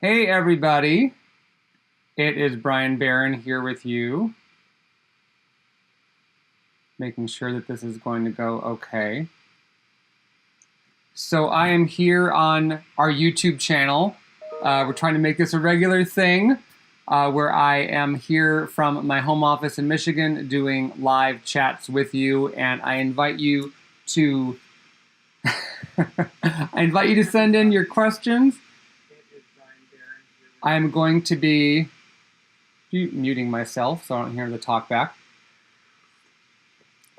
Hey everybody, it is Brian Barron here with you, making sure that this is going to go okay. So I am here on our YouTube channel. We're trying to make this a regular thing where I am here from my home office in Michigan doing live chats with you, and I invite you to send in your questions. I am going to be muting myself so I don't hear the talk back.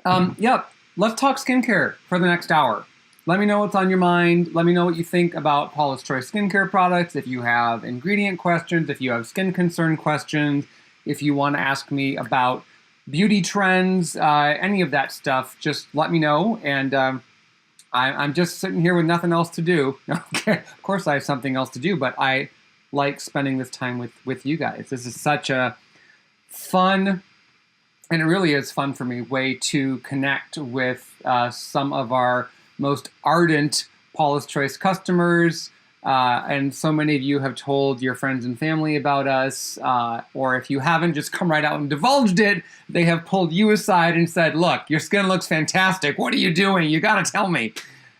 Yep, let's talk skincare for the next hour. Let me know what's on your mind. Let me know what you think about Paula's Choice skincare products. If you have ingredient questions, if you have skin concern questions, if you want to ask me about beauty trends, any of that stuff, just let me know. And I'm just sitting here with nothing else to do. Okay, of course I have something else to do, but I like spending this time with you guys. This is such a fun, and it really is fun for me, way to connect with some of our most ardent Paula's Choice customers. And so many of you have told your friends and family about us, or if you haven't just come right out and divulged it, they have pulled you aside and said, look, your skin looks fantastic. What are you doing? You got to tell me.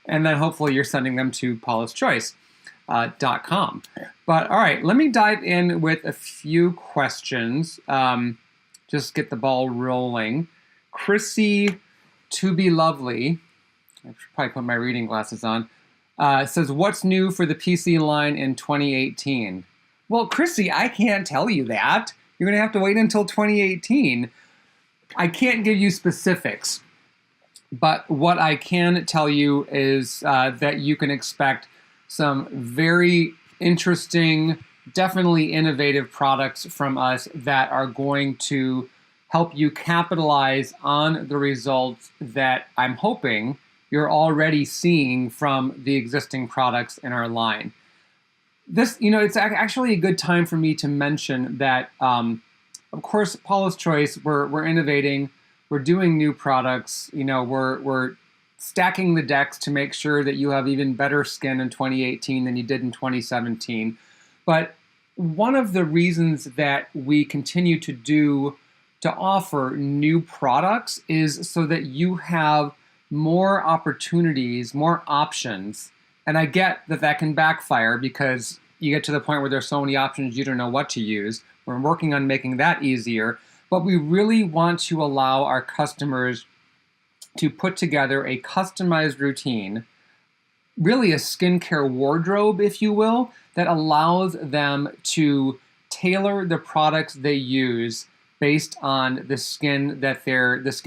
And then hopefully you're sending them to paulaschoice.com. But all right, let me dive in with a few questions. Just get the ball rolling. Chrissy To Be Lovely, I should probably put my reading glasses on, says, what's new for the PC line in 2018? Well, Chrissy, I can't tell you that. You're going to have to wait until 2018. I can't give you specifics, but what I can tell you is that you can expect some very interesting, definitely innovative products from us that are going to help you capitalize on the results that I'm hoping you're already seeing from the existing products in our line. This, it's actually a good time for me to mention that, of course, Paula's Choice, we're innovating, we're doing new products, we're stacking the decks to make sure that you have even better skin in 2018 than you did in 2017. But one of the reasons that we continue to offer new products is so that you have more opportunities, more options. And I get that that can backfire because you get to the point where there's so many options you don't know what to use. We're working on making that easier, but we really want to allow our customers to put together a customized routine, really a skincare wardrobe, if you will, that allows them to tailor the products they use based on the skin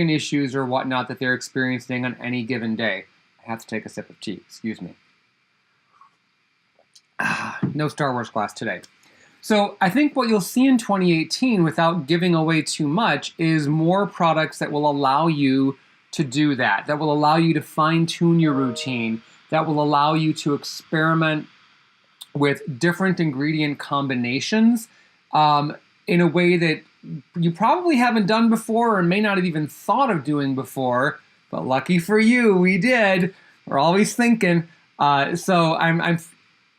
issues or whatnot that they're experiencing on any given day. I have to take a sip of tea, excuse me. No Star Wars class today. So I think what you'll see in 2018, without giving away too much, is more products that will allow you to do that will allow you to fine-tune your routine, that will allow you to experiment with different ingredient combinations in a way that you probably haven't done before or may not have even thought of doing before, but lucky for you, we did. We're always thinking. So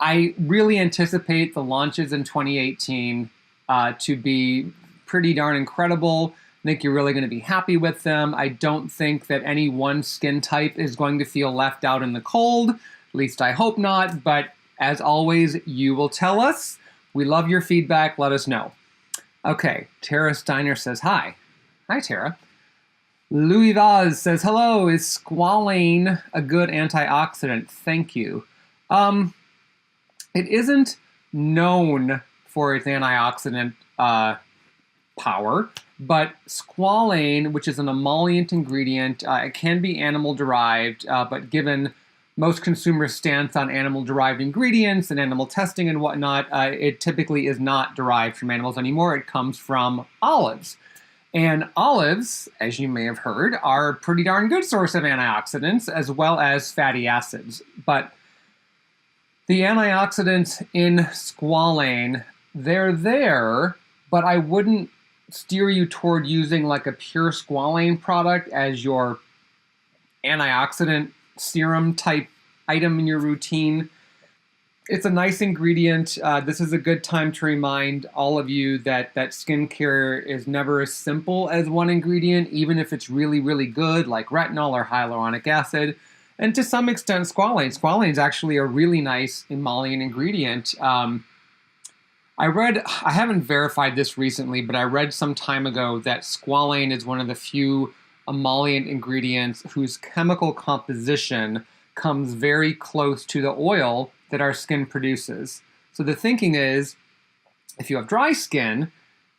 I really anticipate the launches in 2018 to be pretty darn incredible. I think you're really going to be happy with them. I don't think that any one skin type is going to feel left out in the cold. At least I hope not. But as always, you will tell us. We love your feedback. Let us know. Okay, Tara Steiner says hi. Hi, Tara. Louis Vaz says, hello, is squalane a good antioxidant? Thank you. It isn't known for its antioxidant power, but squalane, which is an emollient ingredient, it can be animal-derived, but given most consumers' stance on animal-derived ingredients and animal testing and whatnot, it typically is not derived from animals anymore. It comes from olives. And olives, as you may have heard, are a pretty darn good source of antioxidants as well as fatty acids. But the antioxidants in squalane, they're there, but I wouldn't steer you toward using like a pure squalane product as your antioxidant serum type item in your routine. It's a nice ingredient. This is a good time to remind all of you that skincare is never as simple as one ingredient, even if it's really, really good, like retinol or hyaluronic acid, and to some extent squalane. Squalane is actually a really nice emollient ingredient. I haven't verified this recently, but I read some time ago that squalane is one of the few emollient ingredients whose chemical composition comes very close to the oil that our skin produces. So the thinking is, if you have dry skin,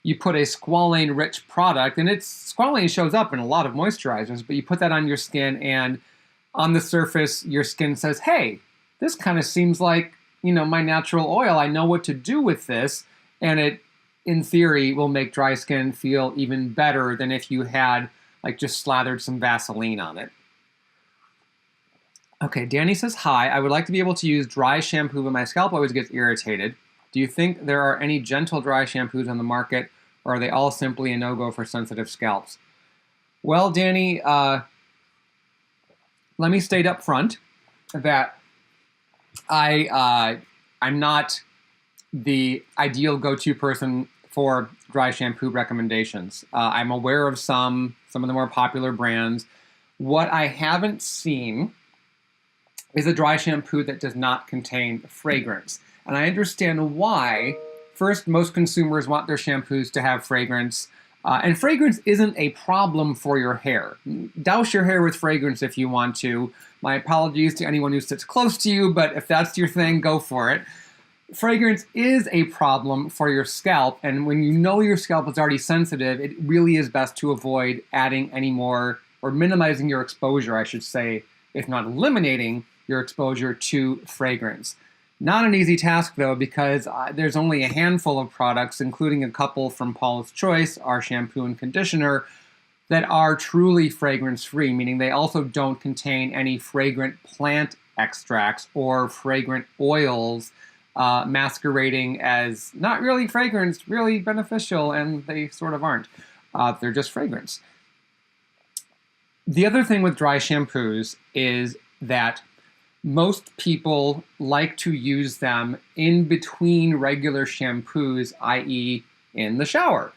you put a squalane-rich product, and squalane shows up in a lot of moisturizers, but you put that on your skin, and on the surface, your skin says, hey, this kind of seems like, my natural oil. I know what to do with this, and it, in theory, will make dry skin feel even better than if you had just slathered some Vaseline on it. Okay, Danny says, hi, I would like to be able to use dry shampoo, but my scalp always gets irritated. Do you think there are any gentle dry shampoos on the market, or are they all simply a no-go for sensitive scalps? Well, Danny, let me state up front that I'm not the ideal go-to person for dry shampoo recommendations. I'm aware of some of the more popular brands. What I haven't seen is a dry shampoo that does not contain fragrance. And I understand why. First, most consumers want their shampoos to have fragrance. And fragrance isn't a problem for your hair. Douse your hair with fragrance if you want to. My apologies to anyone who sits close to you, but if that's your thing, go for it. Fragrance is a problem for your scalp, and when you know your scalp is already sensitive, it really is best to avoid adding any more, or minimizing your exposure, I should say, if not eliminating your exposure to fragrance. Not an easy task, though, because there's only a handful of products, including a couple from Paula's Choice, our shampoo and conditioner, that are truly fragrance-free, meaning they also don't contain any fragrant plant extracts or fragrant oils masquerading as not really fragrance, really beneficial, and they sort of aren't. They're just fragrance. The other thing with dry shampoos is that most people like to use them in between regular shampoos, i.e. in the shower.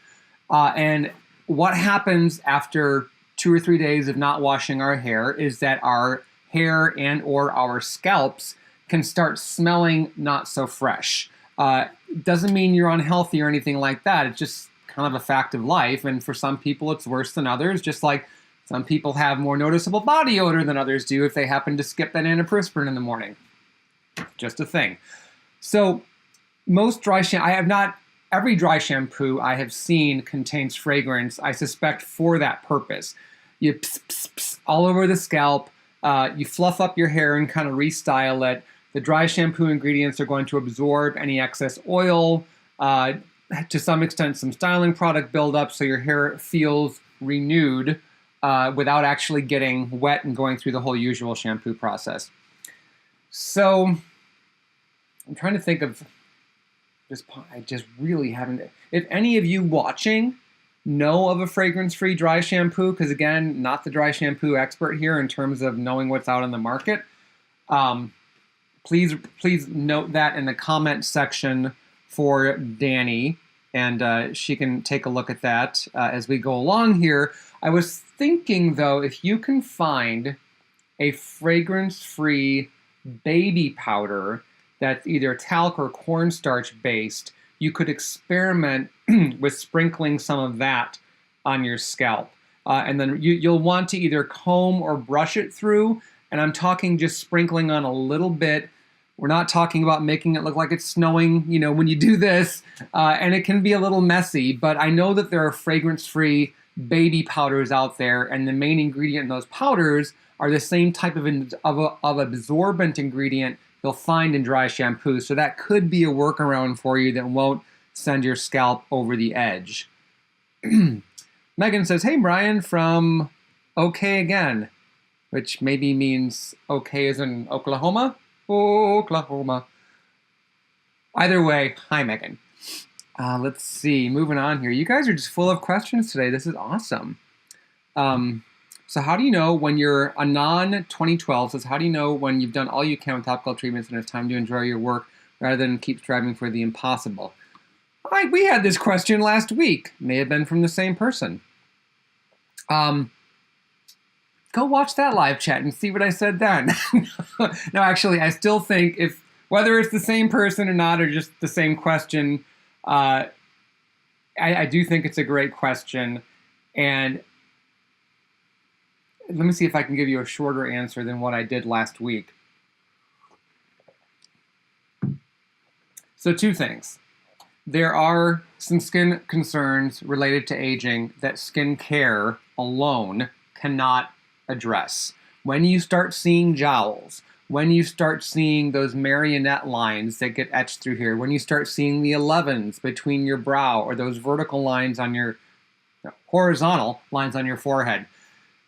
And what happens after 2 or 3 days of not washing our hair is that our hair and or our scalps can start smelling not so fresh. Doesn't mean you're unhealthy or anything like that. It's just kind of a fact of life. And for some people, it's worse than others, just like some people have more noticeable body odor than others do if they happen to skip that antiperspirant in the morning. Just a thing. So most dry shampoo, every dry shampoo I have seen contains fragrance, I suspect for that purpose. You pss, pss, pss, all over the scalp, you fluff up your hair and kind of restyle it. The dry shampoo ingredients are going to absorb any excess oil, to some extent some styling product buildup so your hair feels renewed, without actually getting wet and going through the whole usual shampoo process. So I'm trying to think of I just really haven't. If any of you watching know of a fragrance-free dry shampoo, because again, not the dry shampoo expert here in terms of knowing what's out on the market, please note that in the comment section for Danny, and she can take a look at that as we go along here. I was thinking, though, if you can find a fragrance-free baby powder that's either talc or cornstarch based, you could experiment with sprinkling some of that on your scalp. And then you'll want to either comb or brush it through, and I'm talking just sprinkling on a little bit. We're not talking about making it look like it's snowing, when you do this, and it can be a little messy, but I know that there are fragrance-free baby powders out there, and the main ingredient in those powders are the same type of absorbent ingredient you'll find in dry shampoo. So that could be a workaround for you that won't send your scalp over the edge. Megan says, hey, Bryan from OK again, which maybe means OK as in Oklahoma? Oklahoma. Either way, hi, Megan. Let's see, moving on here. You guys are just full of questions today. This is awesome. So how do you know when you're a non-2012 says, how do you know when you've done all you can with topical treatments and it's time to enjoy your work rather than keep striving for the impossible? We had this question last week. May have been from the same person. Go watch that live chat and see what I said then. No, actually, I still think whether it's the same person or not, or just the same question, I do think it's a great question. And let me see if I can give you a shorter answer than what I did last week. So 2 things. There are some skin concerns related to aging that skincare alone cannot address. When you start seeing jowls, when you start seeing those marionette lines that get etched through here, when you start seeing the 11s between your brow or those vertical lines on your horizontal lines on your forehead,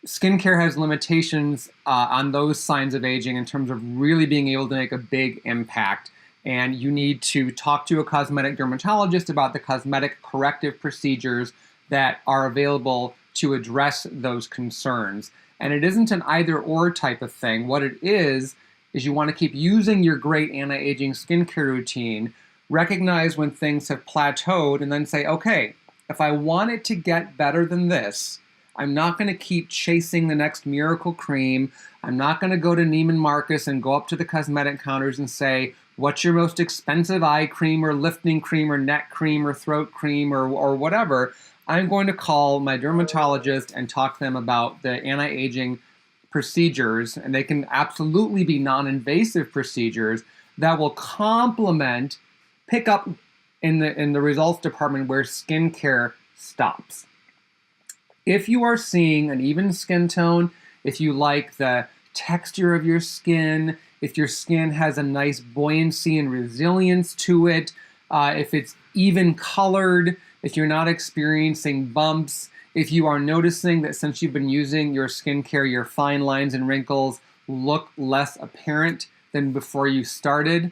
skincare has limitations on those signs of aging in terms of really being able to make a big impact. And you need to talk to a cosmetic dermatologist about the cosmetic corrective procedures that are available to address those concerns. And it isn't an either-or type of thing. What it is you want to keep using your great anti-aging skincare routine, recognize when things have plateaued, and then say, okay, if I want it to get better than this, I'm not going to keep chasing the next miracle cream. I'm not going to go to Neiman Marcus and go up to the cosmetic counters and say, what's your most expensive eye cream or lifting cream or neck cream or throat cream or whatever. I'm going to call my dermatologist and talk to them about the anti-aging procedures, and they can absolutely be non-invasive procedures that will complement, pick up in the results department where skincare stops. If you are seeing an even skin tone, if you like the texture of your skin, if your skin has a nice buoyancy and resilience to it, if it's even colored, if you're not experiencing bumps, if you are noticing that since you've been using your skincare, your fine lines and wrinkles look less apparent than before you started,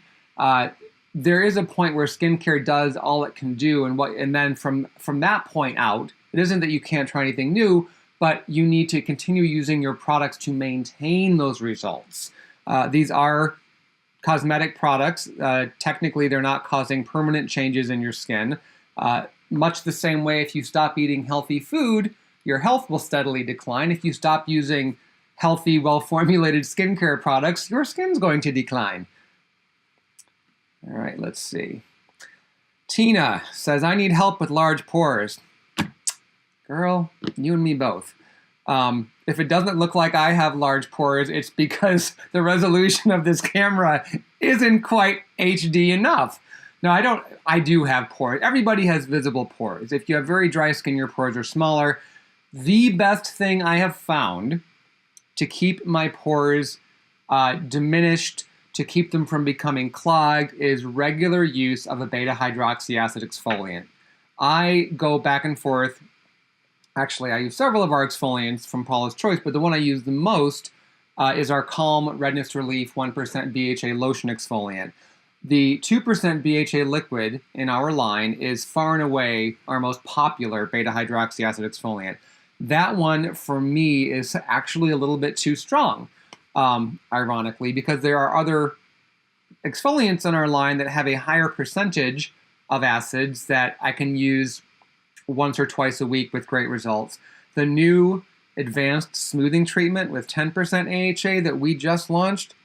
there is a point where skincare does all it can do, and then from that point out, it isn't that you can't try anything new, but you need to continue using your products to maintain those results. These are cosmetic products. Technically, they're not causing permanent changes in your skin. Much the same way, if you stop eating healthy food, your health will steadily decline. If you stop using healthy, well-formulated skincare products, your skin's going to decline. All right, let's see. Tina says, I need help with large pores. Girl, you and me both. If it doesn't look like I have large pores, it's because the resolution of this camera isn't quite HD enough. No, I do have pores. Everybody has visible pores. If you have very dry skin, your pores are smaller. The best thing I have found to keep my pores diminished, to keep them from becoming clogged, is regular use of a beta-hydroxy acid exfoliant. I go back and forth. Actually, I use several of our exfoliants from Paula's Choice, but the one I use the most is our Calm Redness Relief 1% BHA Lotion exfoliant. The 2% BHA liquid in our line is far and away our most popular beta-hydroxy acid exfoliant. That one, for me, is actually a little bit too strong, ironically, because there are other exfoliants in our line that have a higher percentage of acids that I can use once or twice a week with great results. The new advanced smoothing treatment with 10% AHA that we just launched,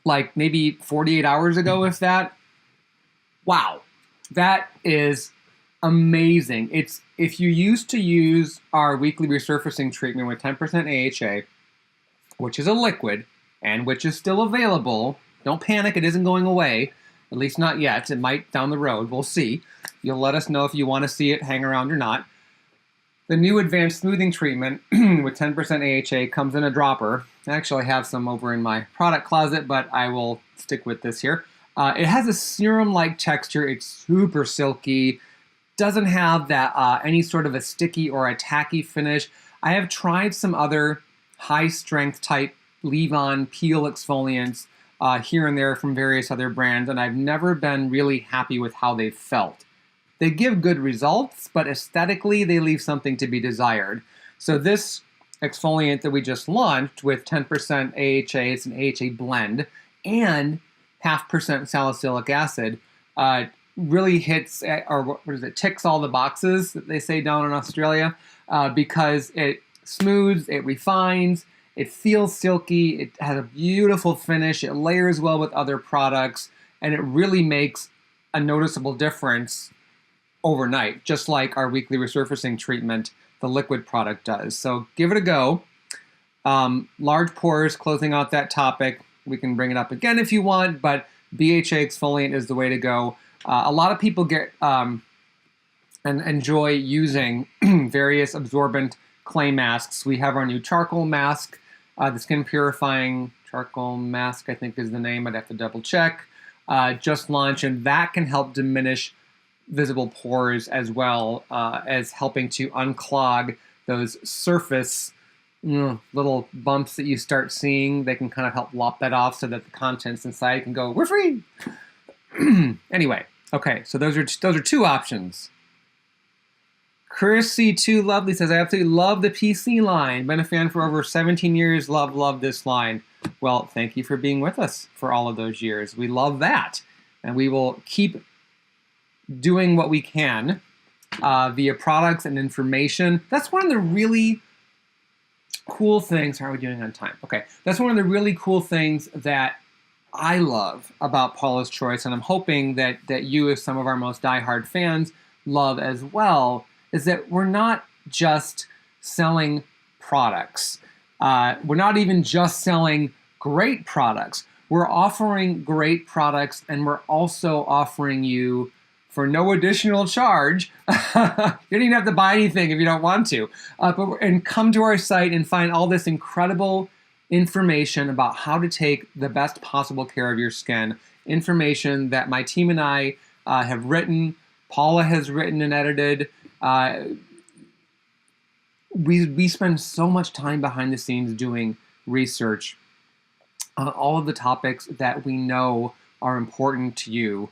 like maybe 48 hours ago, if that. Wow, that is amazing. If you used to use our weekly resurfacing treatment with 10% AHA, which is a liquid and which is still available, don't panic, it isn't going away, at least not yet. It might down the road, we'll see. You'll let us know if you want to see it hang around or not. The new advanced smoothing treatment with 10% AHA comes in a dropper. I actually have some over in my product closet, but I will stick with this here. It has a serum-like texture. It's super silky. Doesn't have that any sort of a sticky or a tacky finish. I have tried some other high-strength type leave-on peel exfoliants here and there from various other brands, and I've never been really happy with how they felt. They give good results, but aesthetically, they leave something to be desired. So this exfoliant that we just launched with 10% AHA, it's an AHA blend, and 0.5% salicylic acid, really hits, or what is it, ticks all the boxes that they say down in Australia, because it smooths, it refines, it feels silky, it has a beautiful finish, it layers well with other products, and it really makes a noticeable difference overnight, just like our weekly resurfacing treatment, the liquid product, does. So give it a go. Large pores, closing out that topic. We can bring it up again if you want, but BHA Exfoliant is the way to go. A lot of people get and enjoy using various absorbent clay masks. We have our new charcoal mask, the skin purifying charcoal mask, I think is the name. I'd have to double check. Just launched, and that can help diminish visible pores as well as helping to unclog those surface little bumps that you start seeing. They can kind of help lop that off so that the contents inside can go, we're free. Anyway, okay, so those are two options. Chrissy Too Lovely says, I absolutely love the PC line. Been a fan for over 17 years. Love this line. Well, thank you for being with us for all of those years. We love that. And we will keep doing what we can via products and information. That's one of the really cool things. How are we doing on time? Okay. That's one of the really cool things that I love about Paula's Choice, and I'm hoping that you, as some of our most diehard fans, love as well, is that we're not just selling products. We're not even just selling great products. We're offering great products, and we're also offering you, for no additional charge, you don't even have to buy anything if you don't want to, and come to our site and find all this incredible information about how to take the best possible care of your skin. Information that my team and I have written, Paula has written and edited. We spend so much time behind the scenes doing research on all of the topics that we know are important to you,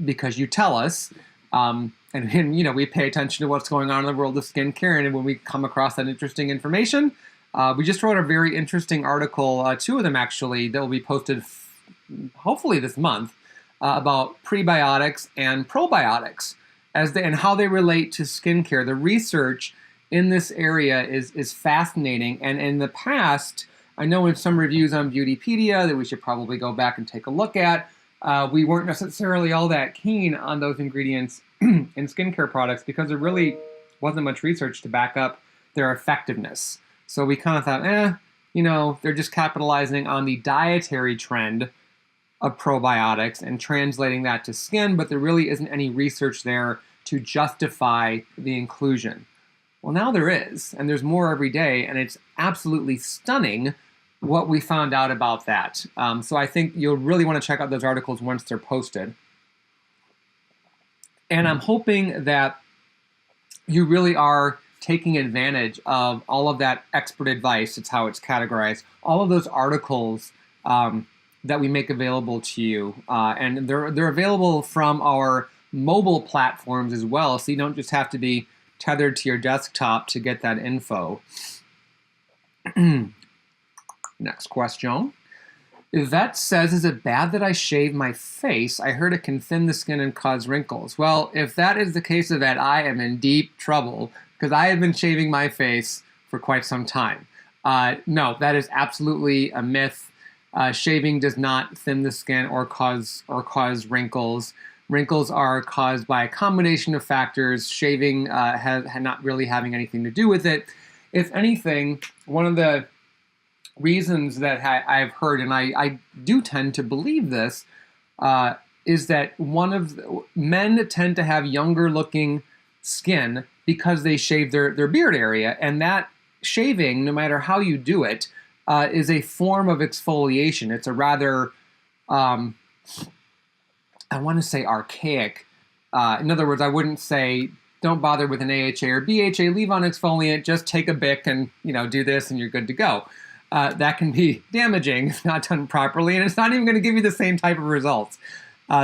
because you tell us, and you know, we pay attention to what's going on in the world of skincare, and when we come across that interesting information, we just wrote a very interesting article, two of them actually, that will be posted hopefully this month, about prebiotics and probiotics and how they relate to skincare. The research in this area is fascinating, and in the past, I know in some reviews on Beautypedia that we should probably go back and take a look at, we weren't necessarily all that keen on those ingredients in skincare products because there really wasn't much research to back up their effectiveness. So we kind of thought, you know, they're just capitalizing on the dietary trend of probiotics and translating that to skin, but there really isn't any research there to justify the inclusion. Well, now there is, and there's more every day, and it's absolutely stunning what we found out about that. So I think you'll really want to check out those articles once they're posted. And I'm hoping that you really are taking advantage of all of that expert advice. It's how it's categorized. All of those articles that we make available to you. And they're available from our mobile platforms as well, so you don't just have to be tethered to your desktop to get that info. Next question. Yvette says, is it bad that I shave my face? I heard it can thin the skin and cause wrinkles. Well, if that is the case, Yvette, I am in deep trouble because I have been shaving my face for quite some time. No, that is absolutely a myth. Shaving does not thin the skin or cause wrinkles. Wrinkles are caused by a combination of factors. Shaving not really having anything to do with it. If anything, one of the reasons that I've heard, and I do tend to believe this, is that men tend to have younger looking skin because they shave their beard area, and that shaving, no matter how you do it, is a form of exfoliation. It's a rather, I want to say archaic. In other words, I wouldn't say don't bother with an AHA or BHA, leave on exfoliant, just take a Bic and do this and you're good to go. That can be damaging if not done properly, and it's not even going to give you the same type of results.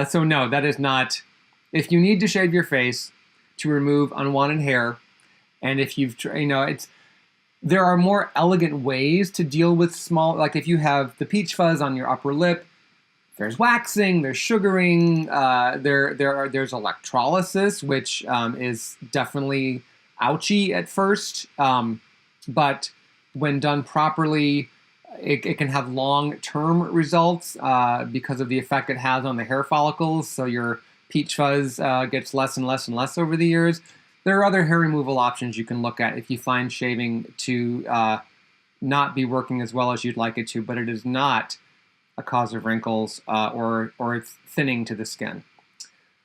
So no, that is not. If you need to shave your face to remove unwanted hair, and if you've, there are more elegant ways to deal with small, like if you have the peach fuzz on your upper lip, there's waxing, there's sugaring, there's electrolysis, which is definitely ouchy at first, but when done properly, it can have long-term results because of the effect it has on the hair follicles. So your peach fuzz gets less and less and less over the years. There are other hair removal options you can look at if you find shaving to not be working as well as you'd like it to, but it is not a cause of wrinkles or thinning to the skin.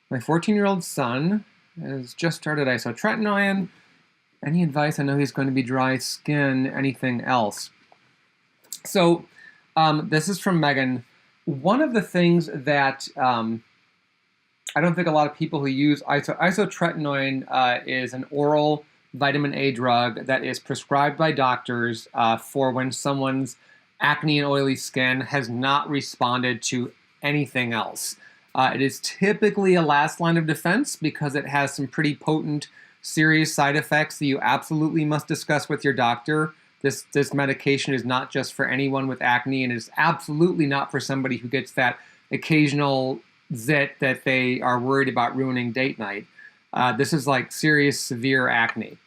My 14-year-old son has just started Isotretinoin. Any advice? I know he's going to be dry skin. Anything else? So this is from Megan. One of the things that I don't think a lot of people who use Isotretinoin is an oral vitamin A drug that is prescribed by doctors for when someone's acne and oily skin has not responded to anything else. It is typically a last line of defense because it has some pretty potent, serious side effects that you absolutely must discuss with your doctor. This medication is not just for anyone with acne, and is absolutely not for somebody who gets that occasional zit that they are worried about ruining date night. This is like serious, severe acne.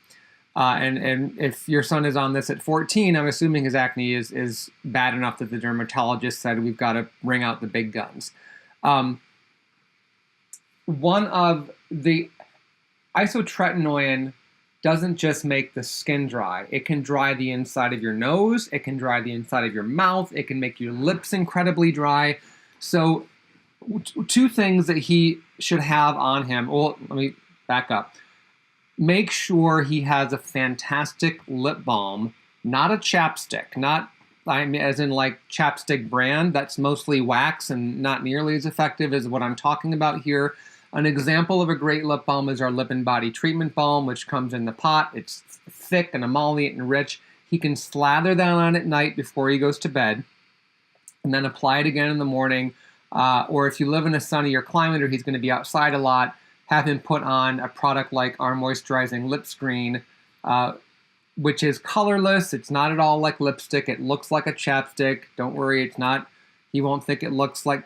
And if your son is on this at 14, I'm assuming his acne is bad enough that the dermatologist said we've got to bring out the big guns. One of the Isotretinoin doesn't just make the skin dry. It can dry the inside of your nose. It can dry the inside of your mouth. It can make your lips incredibly dry. So two things that he should have on him. Well, let me back up. Make sure he has a fantastic lip balm, not a chapstick, not as in like chapstick brand. That's mostly wax and not nearly as effective as what I'm talking about here. An example of a great lip balm is our Lip and Body Treatment Balm, which comes in the pot. It's thick and emollient and rich. He can slather that on at night before he goes to bed, and then apply it again in the morning. Or if you live in a sunnier climate or he's going to be outside a lot, have him put on a product like our Moisturizing Lip Screen, which is colorless. It's not at all like lipstick. It looks like a chapstick. Don't worry, it's not. He won't think it looks like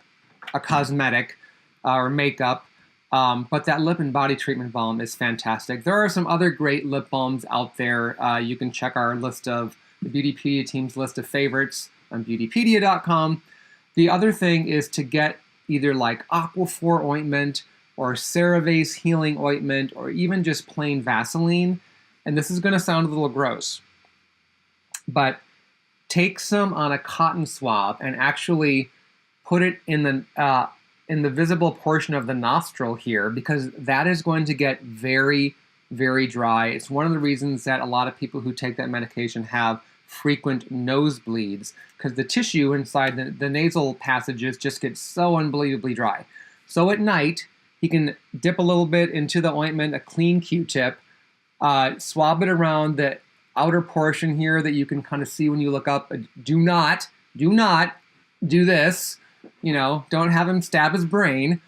a cosmetic or makeup. But that Lip and Body Treatment Balm is fantastic. There are some other great lip balms out there. You can check our list of the Beautypedia team's list of favorites on beautypedia.com. The other thing is to get either like Aquaphor ointment or CeraVe's healing ointment or even just plain Vaseline. And this is going to sound a little gross, but take some on a cotton swab and actually put it in the visible portion of the nostril here, because that is going to get very, very dry. It's one of the reasons that a lot of people who take that medication have frequent nosebleeds, because the tissue inside the nasal passages just gets so unbelievably dry. So at night, he can dip a little bit into the ointment, a clean Q-tip, swab it around the outer portion here that you can kind of see when you look up. Do not do this. You know, don't have him stab his brain.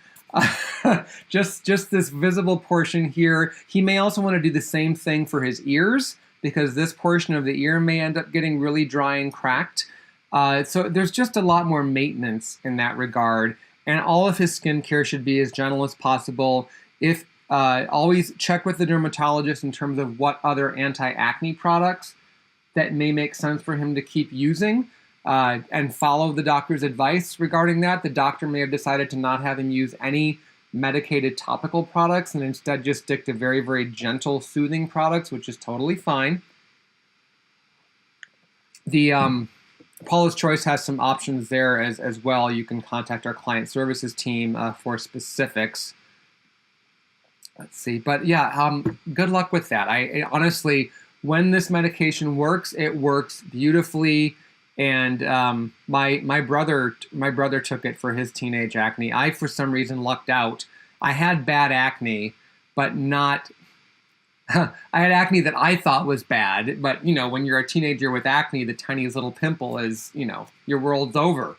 Just this visible portion here. He may also want to do the same thing for his ears, because this portion of the ear may end up getting really dry and cracked. So there's just a lot more maintenance in that regard. And all of his skincare should be as gentle as possible. If always check with the dermatologist in terms of what other anti-acne products that may make sense for him to keep using. And follow the doctor's advice regarding that. The doctor may have decided to not have him use any medicated topical products and instead just stick to very, very gentle, soothing products, which is totally fine. The Paula's Choice has some options there as well. You can contact our client services team for specifics. Let's see. But yeah, good luck with that. I honestly, when this medication works, it works beautifully. And my brother took it for his teenage acne. I, for some reason, lucked out. I had bad acne, but not... I had acne that I thought was bad. But, you know, when you're a teenager with acne, the tiniest little pimple is, you know, your world's over.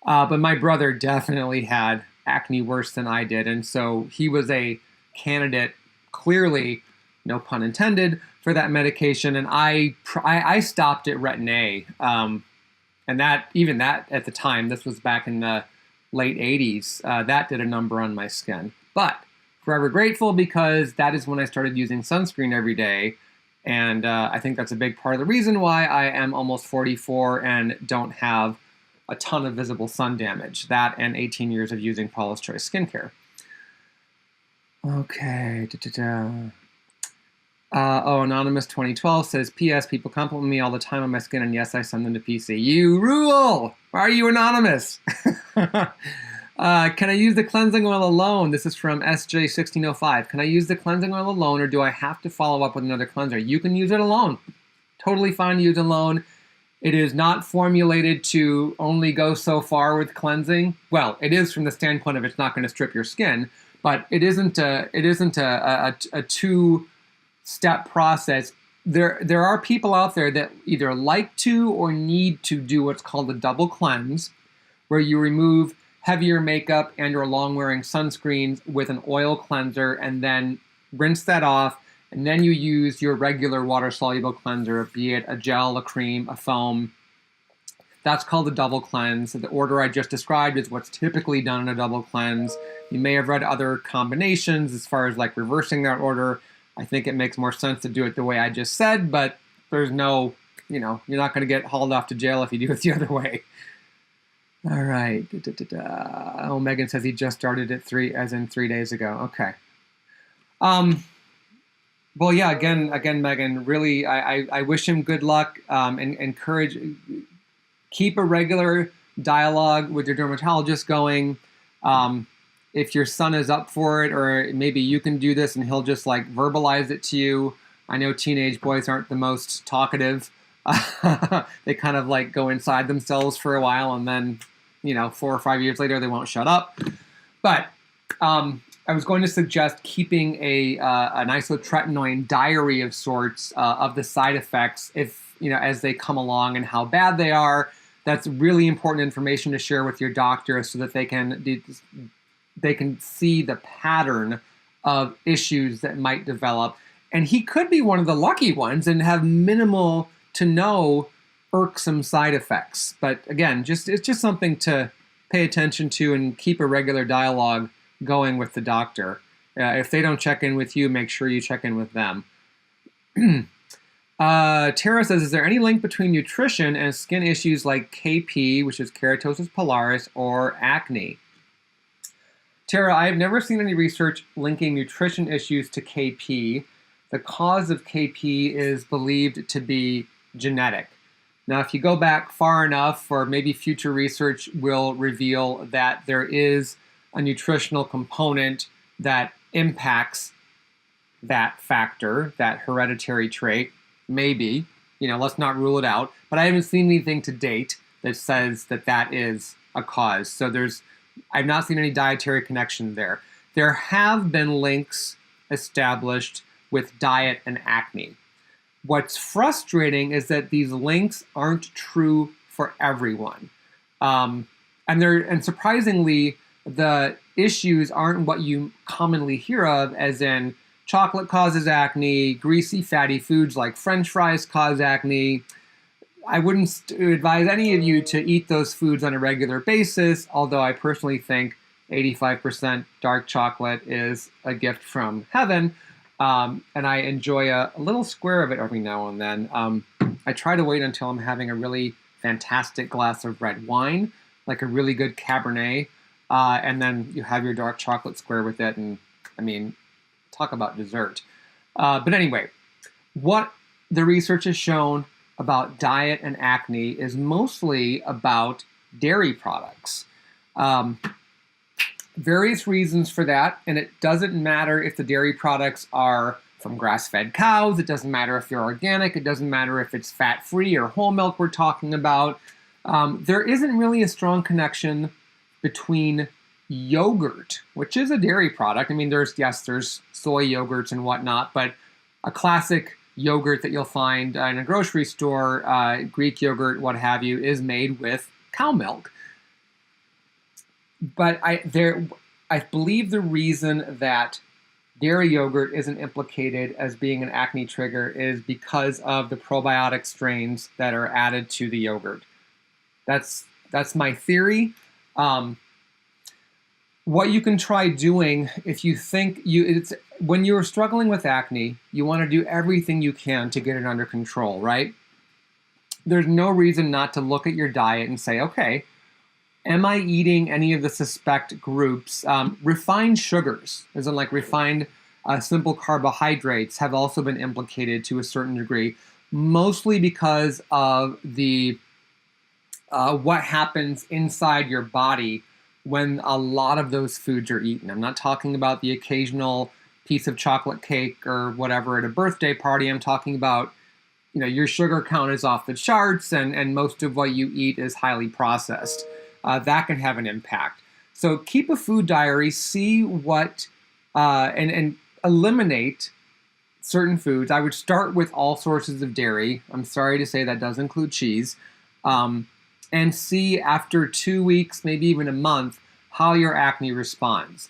But my brother definitely had acne worse than I did. And so he was a candidate, clearly, no pun intended, for that medication. And I stopped at Retin-A. And that, even that at the time, this was back in the late 80s. That did a number on my skin. But forever grateful, because that is when I started using sunscreen every day. And I think that's a big part of the reason why I am almost 44 and don't have a ton of visible sun damage. That and 18 years of using Paula's Choice skincare. Okay. Anonymous 2012 says, P.S. People compliment me all the time on my skin, and yes, I send them to PC. You rule! Why are you anonymous? Can I use the cleansing oil alone? This is from SJ1605. Can I use the cleansing oil alone, or do I have to follow up with another cleanser? You can use it alone. Totally fine to use alone. It is not formulated to only go so far with cleansing. Well, it is from the standpoint of it's not going to strip your skin, but it isn't a two-step process. There are people out there that either like to or need to do what's called a double cleanse, where you remove heavier makeup and or long-wearing sunscreens with an oil cleanser and then rinse that off, and then you use your regular water-soluble cleanser, be it a gel, a cream, a foam. That's called a double cleanse. The order I just described is what's typically done in a double cleanse. You may have read other combinations as far as like reversing that order. I think it makes more sense to do it the way I just said, but there's no, you're not going to get hauled off to jail if you do it the other way. All right. Oh, Megan says he just started at 3 days ago. Okay. Well, yeah, again, Megan, really, I wish him good luck, and encourage, keep a regular dialogue with your dermatologist going. If your son is up for it, or maybe you can do this and he'll just like verbalize it to you. I know teenage boys aren't the most talkative. They kind of like go inside themselves for a while, and then, 4 or 5 years later, they won't shut up. But I was going to suggest keeping an Isotretinoin diary of sorts of the side effects, if as they come along and how bad they are. That's really important information to share with your doctor, so that they can see the pattern of issues that might develop. And he could be one of the lucky ones and have minimal to no irksome side effects. But again, it's just something to pay attention to and keep a regular dialogue going with the doctor. If they don't check in with you, make sure you check in with them. Tara says, is there any link between nutrition and skin issues like KP, which is Keratosis Pilaris, or acne? Tara, I have never seen any research linking nutrition issues to KP. The cause of KP is believed to be genetic. Now, if you go back far enough, or maybe future research will reveal that there is a nutritional component that impacts that factor, that hereditary trait, maybe. Let's not rule it out. But I haven't seen anything to date that says that is a cause. So I've not seen any dietary connection there. There have been links established with diet and acne. What's frustrating is that these links aren't true for everyone. And surprisingly, the issues aren't what you commonly hear of, as in chocolate causes acne, greasy, fatty foods like French fries cause acne. I wouldn't advise any of you to eat those foods on a regular basis, although I personally think 85% dark chocolate is a gift from heaven. And I enjoy a little square of it every now and then. I try to wait until I'm having a really fantastic glass of red wine, like a really good Cabernet, and then you have your dark chocolate square with it, and talk about dessert. But anyway, what the research has shown about diet and acne is mostly about dairy products. Various reasons for that, and it doesn't matter if the dairy products are from grass-fed cows, it doesn't matter if they're organic, it doesn't matter if it's fat-free or whole milk we're talking about. There isn't really a strong connection between yogurt, which is a dairy product. There's soy yogurts and whatnot, but a classic yogurt that you'll find in a grocery store, Greek yogurt, what have you, is made with cow milk. But I believe the reason that dairy yogurt isn't implicated as being an acne trigger is because of the probiotic strains that are added to the yogurt. That's my theory. what you can try doing if you think when you're struggling with acne, you want to do everything you can to get it under control, right? There's no reason not to look at your diet and say, okay, am I eating any of the suspect groups? Refined sugars, as in like refined simple carbohydrates, have also been implicated to a certain degree, mostly because of the what happens inside your body when a lot of those foods are eaten. I'm not talking about the occasional piece of chocolate cake or whatever at a birthday party. I'm talking about, you know, your sugar count is off the charts and most of what you eat is highly processed. That can have an impact. So keep a food diary, see what, and eliminate certain foods. I would start with all sources of dairy. I'm sorry to say that does include cheese. And see after 2 weeks, maybe even a month, how your acne responds.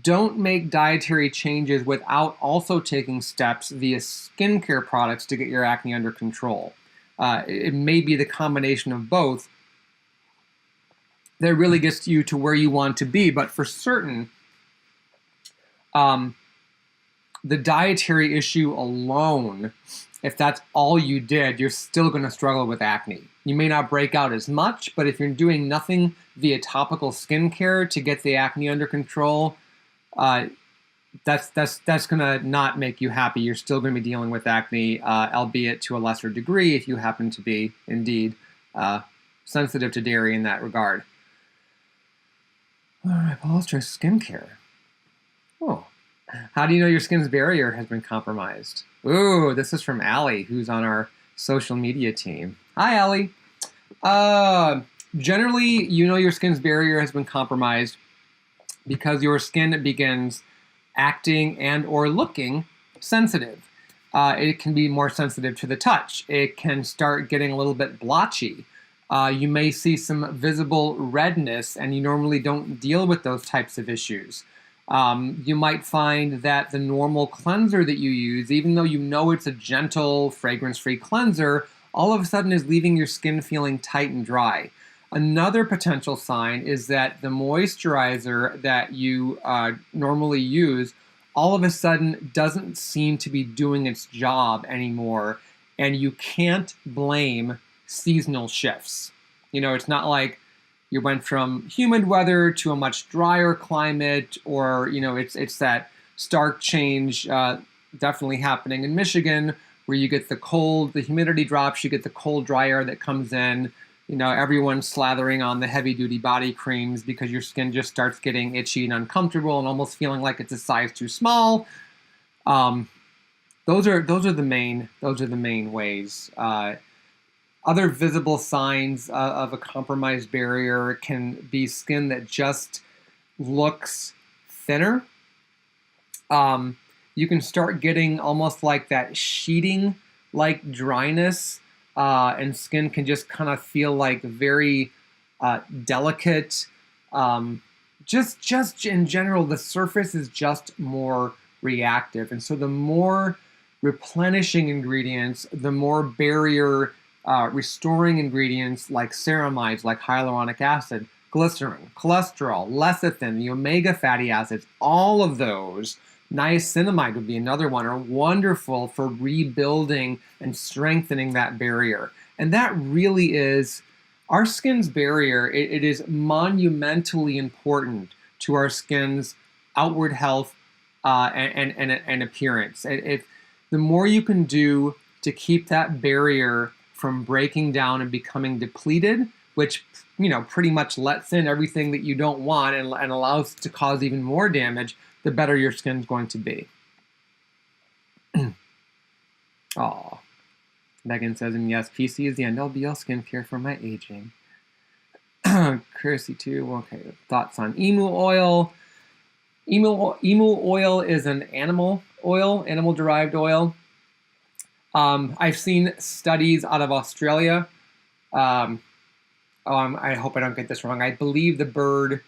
Don't make dietary changes without also taking steps via skincare products to get your acne under control. It may be the combination of both that really gets you to where you want to be, but for certain, the dietary issue alone, if that's all you did, you're still going to struggle with acne. You may not break out as much, but if you're doing nothing via topical skincare to get the acne under control, that's going to not make you happy. You're still going to be dealing with acne, albeit to a lesser degree if you happen to be, indeed, sensitive to dairy in that regard. All right, Paula's trying skincare. Oh. How do you know your skin's barrier has been compromised? Ooh, this is from Allie, who's on our social media team. Hi, Allie. Generally, you know your skin's barrier has been compromised because your skin begins acting and or looking sensitive. It can be more sensitive to the touch. It can start getting a little bit blotchy. You may see some visible redness, and you normally don't deal with those types of issues. You might find that the normal cleanser that you use, even though you know it's a gentle, fragrance-free cleanser, all of a sudden is leaving your skin feeling tight and dry. Another potential sign is that the moisturizer that you normally use all of a sudden doesn't seem to be doing its job anymore, and you can't blame seasonal shifts. You know, it's not like you went from humid weather to a much drier climate, or, you know, it's that stark change definitely happening in Michigan where you get the cold, the humidity drops, you get the cold, dry air that comes in. You know, everyone's slathering on the heavy-duty body creams because your skin just starts getting itchy and uncomfortable and almost feeling like it's a size too small. Those are the main ways. Other visible signs of a compromised barrier can be skin that just looks thinner. You can start getting almost like that sheeting-like dryness, and skin can just kind of feel like very delicate. Just in general, the surface is just more reactive. And so the more replenishing ingredients, the more barrier restoring ingredients like ceramides, like hyaluronic acid, glycerin, cholesterol, lecithin, the omega fatty acids, all of those, niacinamide would be another one, are wonderful for rebuilding and strengthening that barrier. And that really is our skin's barrier. It is monumentally important to our skin's outward health and appearance. The more you can do to keep that barrier from breaking down and becoming depleted, which, you know, pretty much lets in everything that you don't want and allows to cause even more damage, the better your skin's going to be. Aw. Megan says, and yes, PC is the end all be all skincare for my aging. Kirsty too. Okay, thoughts on emu oil. Emu oil is an animal oil, animal-derived oil. I've seen studies out of Australia. I hope I don't get this wrong. I believe the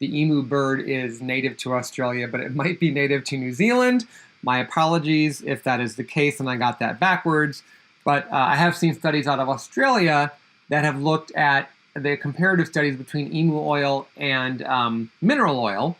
emu bird is native to Australia, but it might be native to New Zealand. My apologies if that is the case and I got that backwards. But I have seen studies out of Australia that have looked at the comparative studies between emu oil and mineral oil,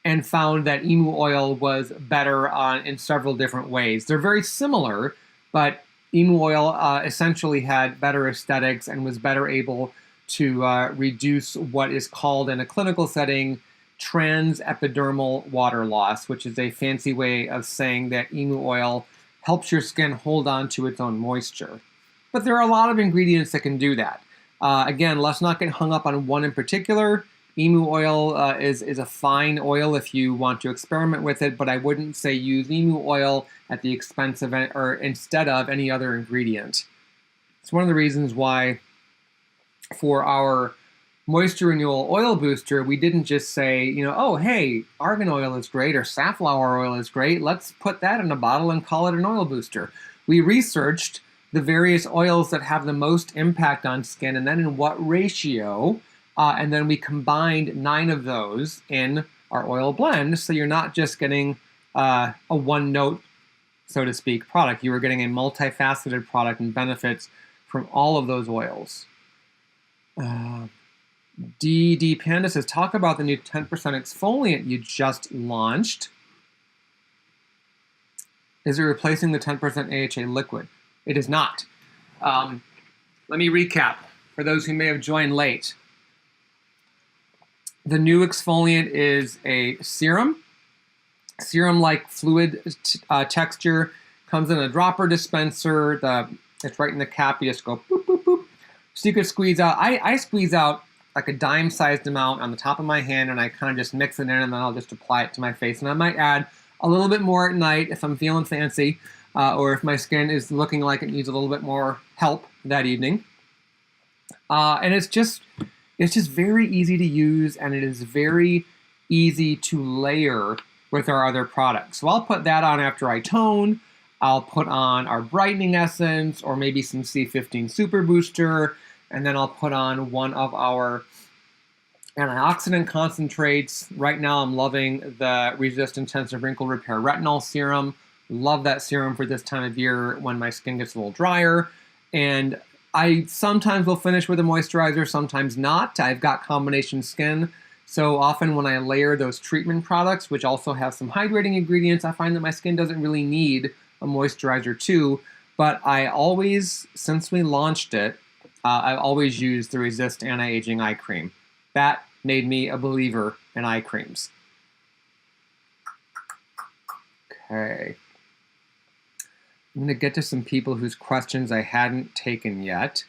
and found that emu oil was better in several different ways. They're very similar, but emu oil essentially had better aesthetics and was better able to reduce what is called in a clinical setting transepidermal water loss, which is a fancy way of saying that emu oil helps your skin hold on to its own moisture. But there are a lot of ingredients that can do that. Again, let's not get hung up on one in particular. Emu oil is a fine oil if you want to experiment with it, but I wouldn't say use emu oil at the expense of or instead of any other ingredient. It's one of the reasons why for our moisture renewal oil booster, we didn't just say, oh, hey, argan oil is great or safflower oil is great. Let's put that in a bottle and call it an oil booster. We researched the various oils that have the most impact on skin and then in what ratio. And then we combined 9 of those in our oil blend, so you're not just getting a one-note, so to speak, product. You are getting a multifaceted product and benefits from all of those oils. DD Panda says, talk about the new 10% exfoliant you just launched. Is it replacing the 10% AHA liquid? It is not. Let me recap for those who may have joined late. The new exfoliant is a serum. Serum-like fluid texture, comes in a dropper dispenser. It's right in the cap. You just go boop, boop, boop. So you could squeeze out. I squeeze out like a dime-sized amount on the top of my hand, and I kind of just mix it in, and then I'll just apply it to my face. And I might add a little bit more at night if I'm feeling fancy, or if my skin is looking like it needs a little bit more help that evening. And it's just very easy to use, and it is very easy to layer with our other products. So I'll put that on after I tone. I'll put on our brightening essence or maybe some C15 Super Booster, and then I'll put on one of our antioxidant concentrates. Right now I'm loving the Resist Intensive Wrinkle Repair Retinol Serum. Love that serum for this time of year when my skin gets a little drier. And I sometimes will finish with a moisturizer, sometimes not. I've got combination skin, so often when I layer those treatment products, which also have some hydrating ingredients, I find that my skin doesn't really need a moisturizer too. But I always, since we launched it, I've always used the Resist Anti-Aging Eye Cream. That made me a believer in eye creams. Okay. I'm going to get to some people whose questions I hadn't taken yet.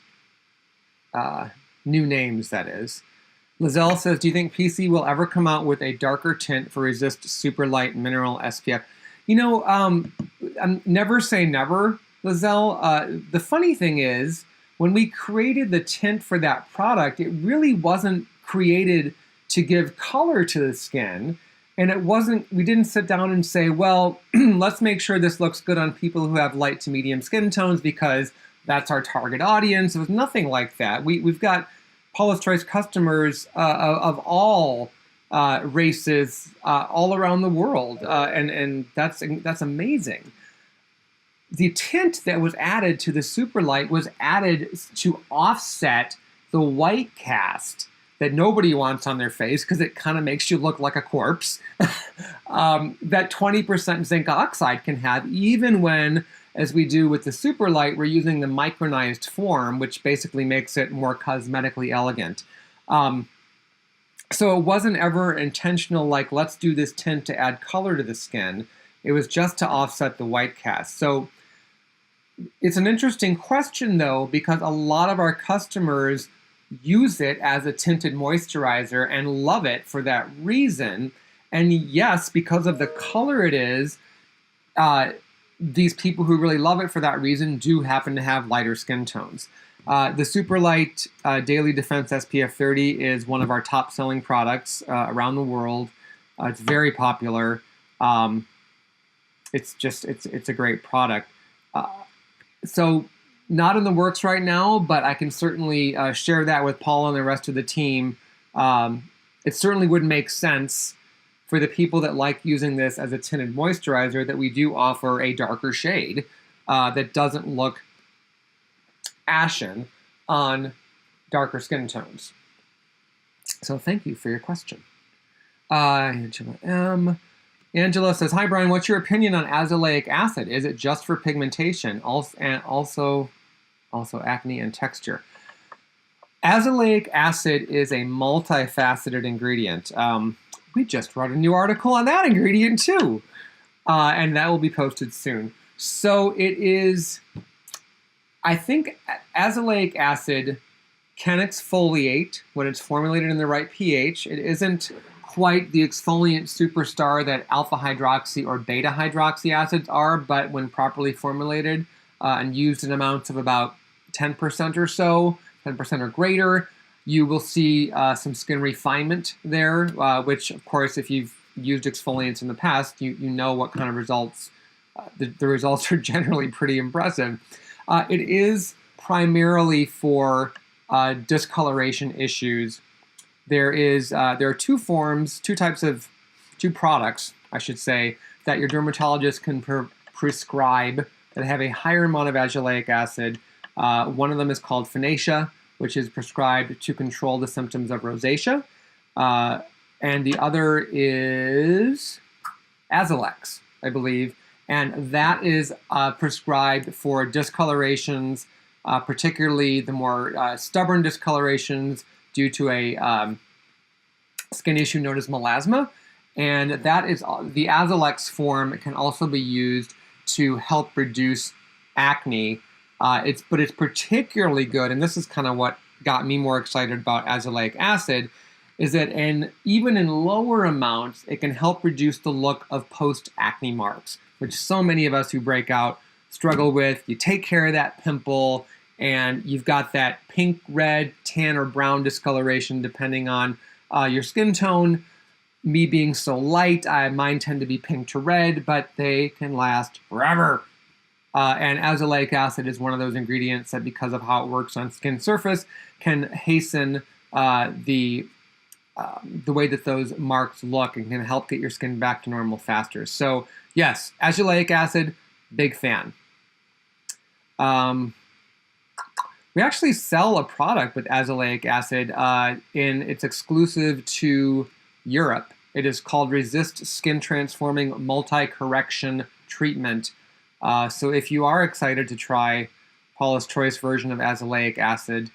New names, that is. Lizelle says, do you think PC will ever come out with a darker tint for Resist Super Light Mineral SPF? Never say never, Lizelle. The funny thing is, when we created the tint for that product, it really wasn't created to give color to the skin. And we didn't sit down and say, well, let's make sure this looks good on people who have light to medium skin tones because that's our target audience. It was nothing like that. We've got Paula's Choice customers of all races all around the world, and that's amazing. The tint that was added to the Super Light was added to offset the white cast that nobody wants on their face because it kind of makes you look like a corpse, that 20% zinc oxide can have, even when, as we do with the Super Light, we're using the micronized form, which basically makes it more cosmetically elegant. So it wasn't ever intentional, like, let's do this tint to add color to the skin. It was just to offset the white cast. So it's an interesting question, though, because a lot of our customers use it as a tinted moisturizer and love it for that reason. And yes, because of the color it is, these people who really love it for that reason do happen to have lighter skin tones. The Super Light Daily Defense SPF 30 is one of our top selling products around the world. It's very popular. It's a great product. So not in the works right now, but I can certainly share that with Paula and the rest of the team. It certainly would make sense for the people that like using this as a tinted moisturizer that we do offer a darker shade that doesn't look ashen on darker skin tones. So thank you for your question. Angela M. Angela says, hi, Bryan, what's your opinion on azelaic acid? Is it just for pigmentation and also acne and texture? Azelaic acid is a multifaceted ingredient. We just wrote a new article on that ingredient too, and that will be posted soon. So it is, I think azelaic acid can exfoliate when it's formulated in the right pH. It isn't quite the exfoliant superstar that alpha hydroxy or beta hydroxy acids are, but when properly formulated and used in amounts of about 10% or so, 10% or greater, you will see some skin refinement there, which of course, if you've used exfoliants in the past, you know what kind of results, the results are generally pretty impressive. It is primarily for discoloration issues. There are two products, I should say, that your dermatologist can prescribe that have a higher amount of azelaic acid. One of them is called Finacea, which is prescribed to control the symptoms of rosacea. And the other is Azelaic, I believe. And that is prescribed for discolorations, particularly the more stubborn discolorations due to a skin issue known as melasma. And that is the Azelaic form. It can also be used to help reduce acne. But it's particularly good, and this is kind of what got me more excited about azelaic acid, is that even in lower amounts, it can help reduce the look of post-acne marks, which so many of us who break out struggle with. You take care of that pimple, and you've got that pink, red, tan, or brown discoloration depending on your skin tone. Me being so light, mine tend to be pink to red, but they can last forever. And azelaic acid is one of those ingredients that, because of how it works on skin surface, can hasten the way that those marks look and can help get your skin back to normal faster. So yes, azelaic acid, big fan. We actually sell a product with azelaic acid it's exclusive to Europe. It is called Resist Skin Transforming Multi-Correction Treatment. So if you are excited to try Paula's Choice version of azelaic acid,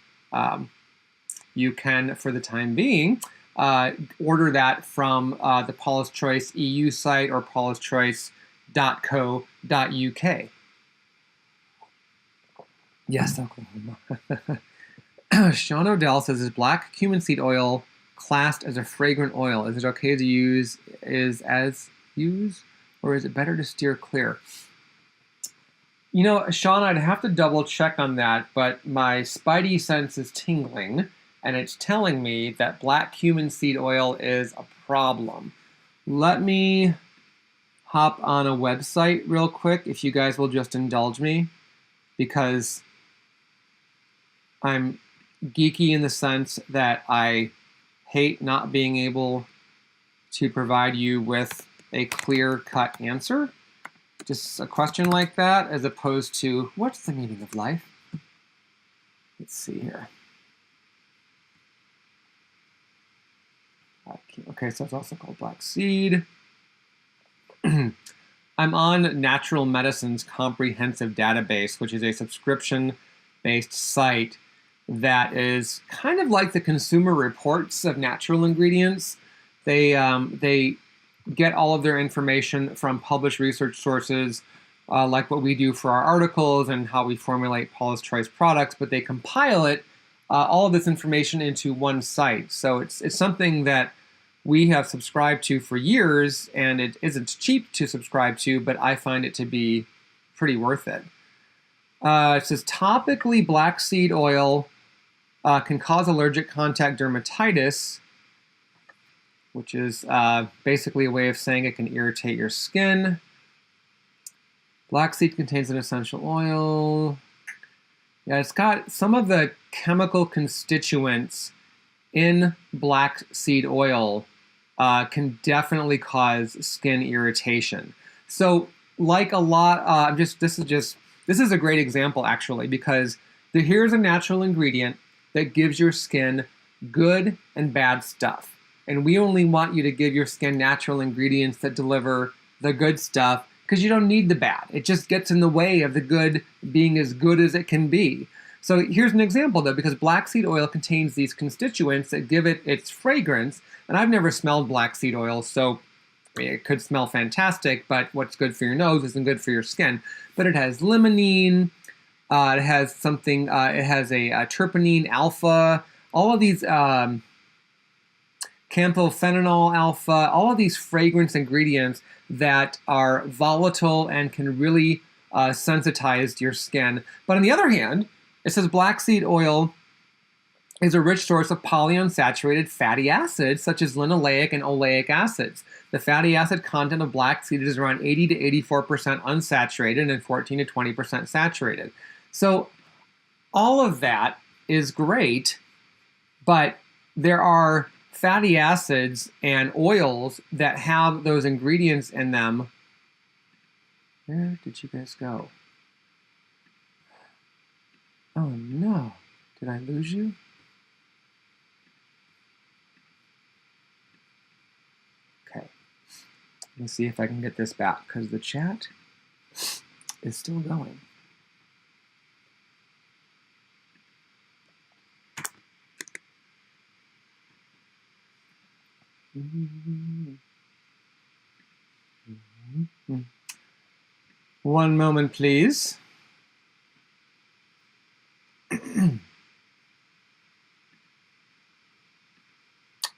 you can, for the time being, order that from the Paula's Choice EU site or paulaschoice.co.uk. Yes, Oklahoma. Sean Odell says, is black cumin seed oil classed as a fragrant oil? Is it okay to use or is it better to steer clear? You know, Sean, I'd have to double check on that, but my spidey sense is tingling, and it's telling me that black cumin seed oil is a problem. Let me hop on a website real quick, if you guys will just indulge me, because I'm geeky in the sense that I hate not being able to provide you with a clear-cut answer. Just a question like that, as opposed to, what's the meaning of life? Let's see here. Okay, so it's also called black seed. I'm on Natural Medicine's Comprehensive Database, which is a subscription-based site that is kind of like the Consumer Reports of natural ingredients. They get all of their information from published research sources, like what we do for our articles and how we formulate Paula's Choice products, but they compile it, all of this information into one site. So it's something that we have subscribed to for years, and it isn't cheap to subscribe to, but I find it to be pretty worth it. It says, topically black seed oil can cause allergic contact dermatitis, which is basically a way of saying it can irritate your skin. Black seed contains an essential oil. Yeah, it's got some of the chemical constituents in black seed oil can definitely cause skin irritation. So, like a lot, this is a great example actually, because here's a natural ingredient that gives your skin good and bad stuff. And we only want you to give your skin natural ingredients that deliver the good stuff, because you don't need the bad. It just gets in the way of the good being as good as it can be. So here's an example though, because black seed oil contains these constituents that give it its fragrance. And I've never smelled black seed oil, so it could smell fantastic, but what's good for your nose isn't good for your skin. But it has limonene, it has something, it has a terpenine alpha, all of these camphophenols alpha, all of these fragrance ingredients that are volatile and can really sensitize your skin. But on the other hand, it says black seed oil is a rich source of polyunsaturated fatty acids such as linoleic and oleic acids. The fatty acid content of black seed is around 80 to 84% unsaturated and 14 to 20% saturated. So all of that is great, but there are fatty acids and oils that have those ingredients in them. Where did you guys go? Oh no, did I lose you? Okay, let me see if I can get this back because the chat is still going. One moment, please.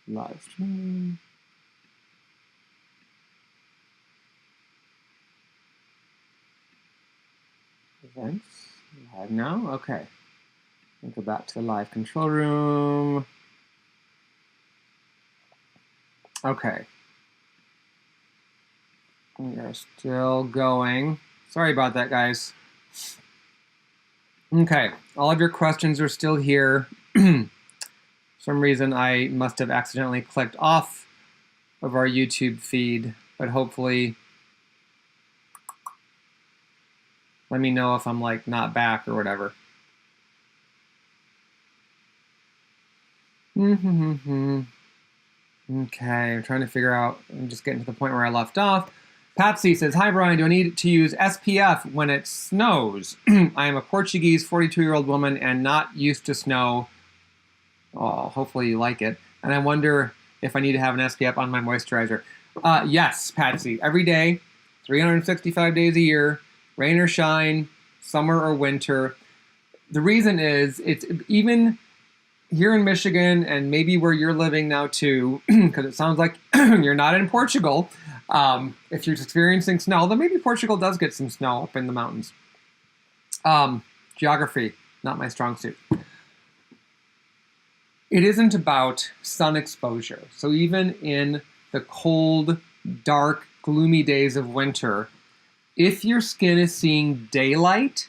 Live stream. Events. Live now? Okay. I'll go back to the live control room. Okay. We are still going. Sorry about that, guys. Okay, all of your questions are still here. For some reason, I must have accidentally clicked off of our YouTube feed, but hopefully, let me know if I'm like not back or whatever. Okay, I'm trying to figure out, I'm just getting to the point where I left off. Patsy says, hi Bryan, do I need to use SPF when it snows? I am a Portuguese 42-year-old woman and not used to snow. Oh, hopefully you like it. And I wonder if I need to have an SPF on my moisturizer. Yes, Patsy, every day, 365 days a year, rain or shine, summer or winter. The reason is, it's even here in Michigan and maybe where you're living now too, because it sounds like you're not in Portugal. If you're experiencing snow, then maybe Portugal does get some snow up in the mountains. Geography, not my strong suit. It isn't about sun exposure. So even in the cold, dark, gloomy days of winter, if your skin is seeing daylight,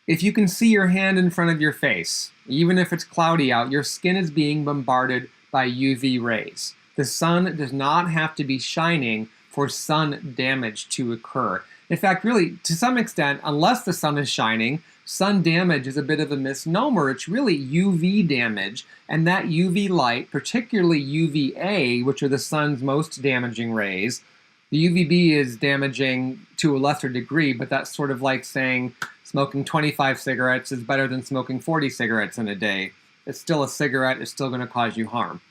if you can see your hand in front of your face, even if it's cloudy out, your skin is being bombarded by UV rays. The sun does not have to be shining for sun damage to occur. In fact, really, to some extent, unless the sun is shining, sun damage is a bit of a misnomer. It's really UV damage, and that UV light, particularly UVA, which are the sun's most damaging rays, the UVB is damaging to a lesser degree, but that's sort of like saying smoking 25 cigarettes is better than smoking 40 cigarettes in a day. It's still a cigarette, it's still going to cause you harm.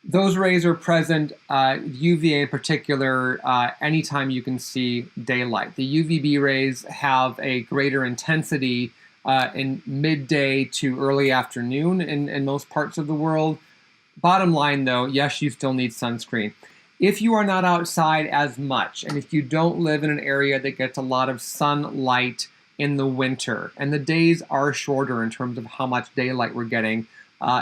Those rays are present, UVA in particular, anytime you can see daylight. The UVB rays have a greater intensity in midday to early afternoon in most parts of the world. Bottom line though, yes, you still need sunscreen. If you are not outside as much, and if you don't live in an area that gets a lot of sunlight in the winter, and the days are shorter in terms of how much daylight we're getting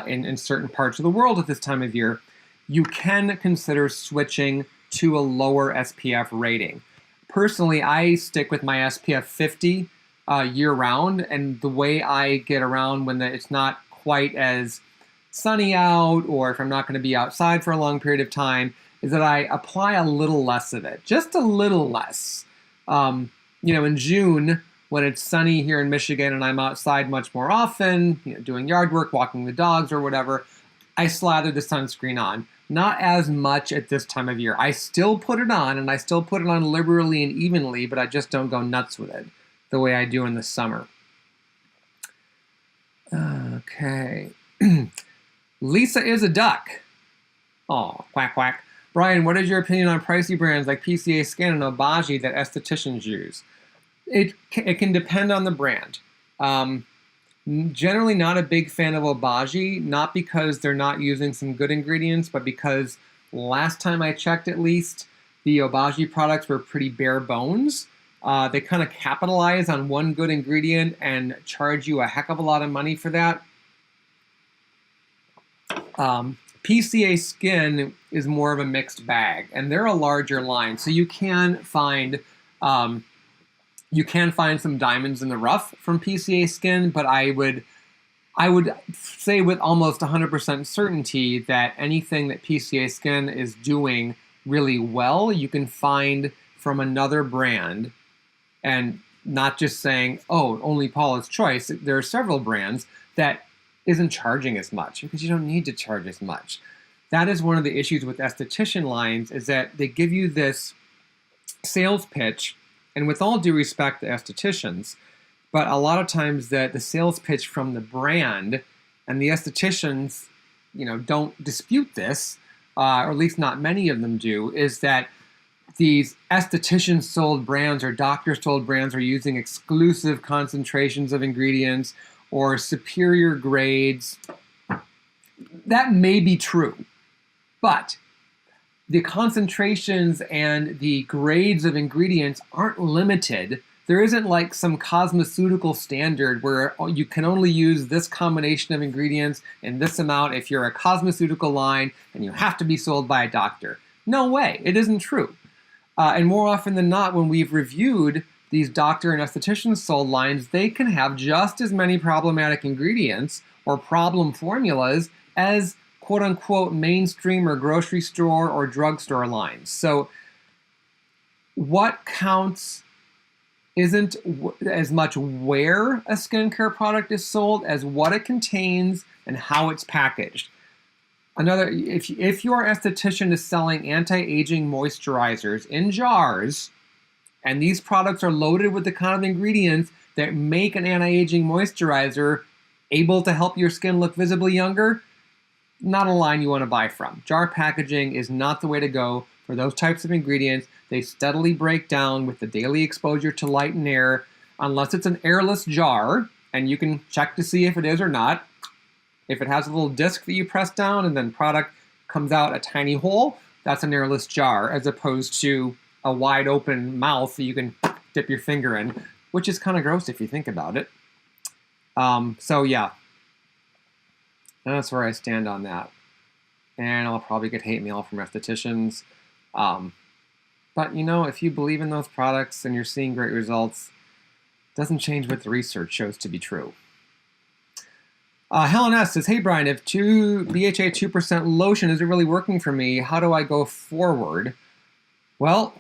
in certain parts of the world at this time of year, you can consider switching to a lower SPF rating. Personally, I stick with my SPF 50 year-round, and the way I get around when it's not quite as sunny out, or if I'm not going to be outside for a long period of time, is that I apply a little less of it, just a little less. You know, in June, when it's sunny here in Michigan and I'm outside much more often, doing yard work, walking the dogs or whatever, I slather the sunscreen on. Not as much at this time of year. I still put it on, and I still put it on liberally and evenly, but I just don't go nuts with it the way I do in the summer. Okay. Lisa is a duck. Oh, quack, quack. Bryan, what is your opinion on pricey brands like PCA Skin and Obagi that estheticians use? It can depend on the brand. Generally not a big fan of Obagi, not because they're not using some good ingredients, but because last time I checked at least, the Obagi products were pretty bare bones. They kind of capitalize on one good ingredient and charge you a heck of a lot of money for that. PCA Skin is more of a mixed bag, and they're a larger line, so you can find some diamonds in the rough from PCA Skin, but I would say with almost 100% certainty that anything that PCA Skin is doing really well, you can find from another brand, and not just saying, oh, only Paula's Choice. There are several brands that isn't charging as much because you don't need to charge as much. That is one of the issues with esthetician lines, is that they give you this sales pitch. And with all due respect to estheticians, but a lot of times the sales pitch from the brand, and the estheticians, don't dispute this, or at least not many of them do, is that these esthetician-sold brands or doctor-sold brands are using exclusive concentrations of ingredients or superior grades. That may be true, but the concentrations and the grades of ingredients aren't limited. There isn't like some cosmeceutical standard where you can only use this combination of ingredients in this amount if you're a cosmeceutical line and you have to be sold by a doctor. No way, it isn't true. And more often than not, when we've reviewed these doctor and esthetician sold lines, they can have just as many problematic ingredients or problem formulas as quote-unquote mainstream or grocery store or drugstore lines. So what counts isn't as much where a skincare product is sold as what it contains and how it's packaged. If your esthetician is selling anti-aging moisturizers in jars, and these products are loaded with the kind of ingredients that make an anti-aging moisturizer able to help your skin look visibly younger, not a line you want to buy from. Jar packaging is not the way to go for those types of ingredients. They steadily break down with the daily exposure to light and air, unless it's an airless jar, and you can check to see if it is or not. If it has a little disc that you press down and then product comes out a tiny hole, that's an airless jar, as opposed to a wide open mouth that you can dip your finger in, which is kind of gross if you think about it. So yeah, that's where I stand on that. And I'll probably get hate mail from estheticians. But if you believe in those products and you're seeing great results, it doesn't change what the research shows to be true. Helen S. says, hey Bryan, if BHA 2% lotion isn't really working for me, how do I go forward? Well,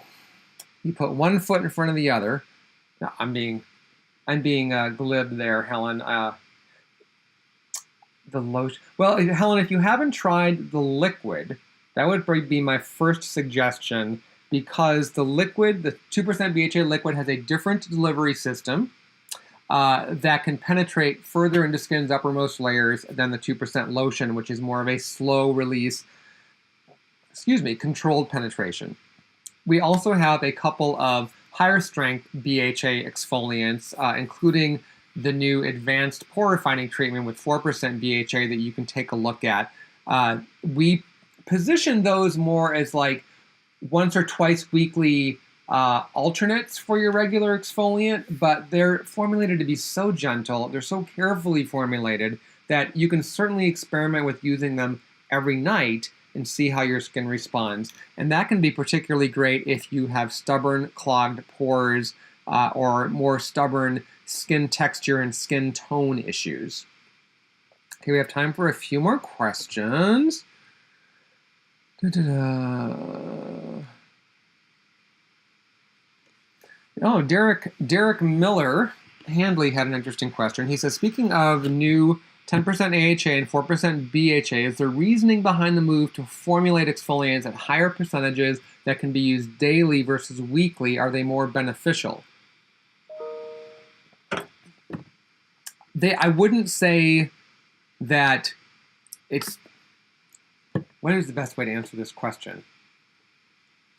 you put one foot in front of the other. No, I'm being glib there, Helen. The lotion. Well, Helen, if you haven't tried the liquid, that would be my first suggestion, because the liquid, the 2% BHA liquid, has a different delivery system that can penetrate further into skin's uppermost layers than the 2% lotion, which is more of a slow release, controlled penetration. We also have a couple of higher strength BHA exfoliants, including the new advanced pore refining treatment with 4% BHA that you can take a look at. We position those more as like once or twice weekly alternates for your regular exfoliant, but they're formulated to be so gentle, they're so carefully formulated that you can certainly experiment with using them every night and see how your skin responds. And that can be particularly great if you have stubborn clogged pores or more stubborn skin texture and skin tone issues. Okay, we have time for a few more questions. Oh, Derek Miller Handley had an interesting question. He says, speaking of new 10% AHA and 4% BHA, is the reasoning behind the move to formulate exfoliants at higher percentages that can be used daily versus weekly? Are they more beneficial? I wouldn't say that it's... What is the best way to answer this question?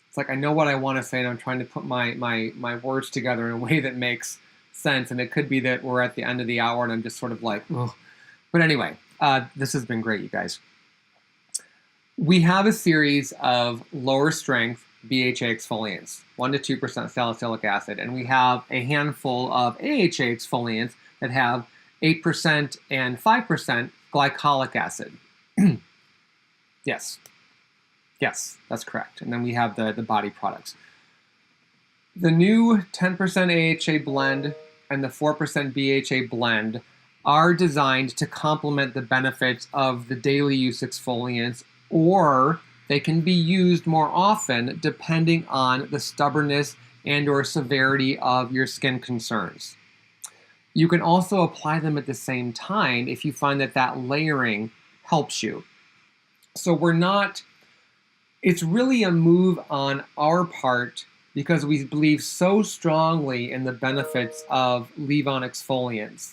It's like I know what I want to say, and I'm trying to put my words together in a way that makes sense. And it could be that we're at the end of the hour, and I'm just sort of like, ugh. But anyway, this has been great, you guys. We have a series of lower strength BHA exfoliants, 1 to 2% salicylic acid, and we have a handful of AHA exfoliants that have 8% and 5% glycolic acid. Yes, that's correct. And then we have the body products. The new 10% AHA blend and the 4% BHA blend are designed to complement the benefits of the daily use exfoliants, or they can be used more often depending on the stubbornness and or severity of your skin concerns. You can also apply them at the same time if you find that that layering helps you. So it's really a move on our part because we believe so strongly in the benefits of leave-on exfoliants.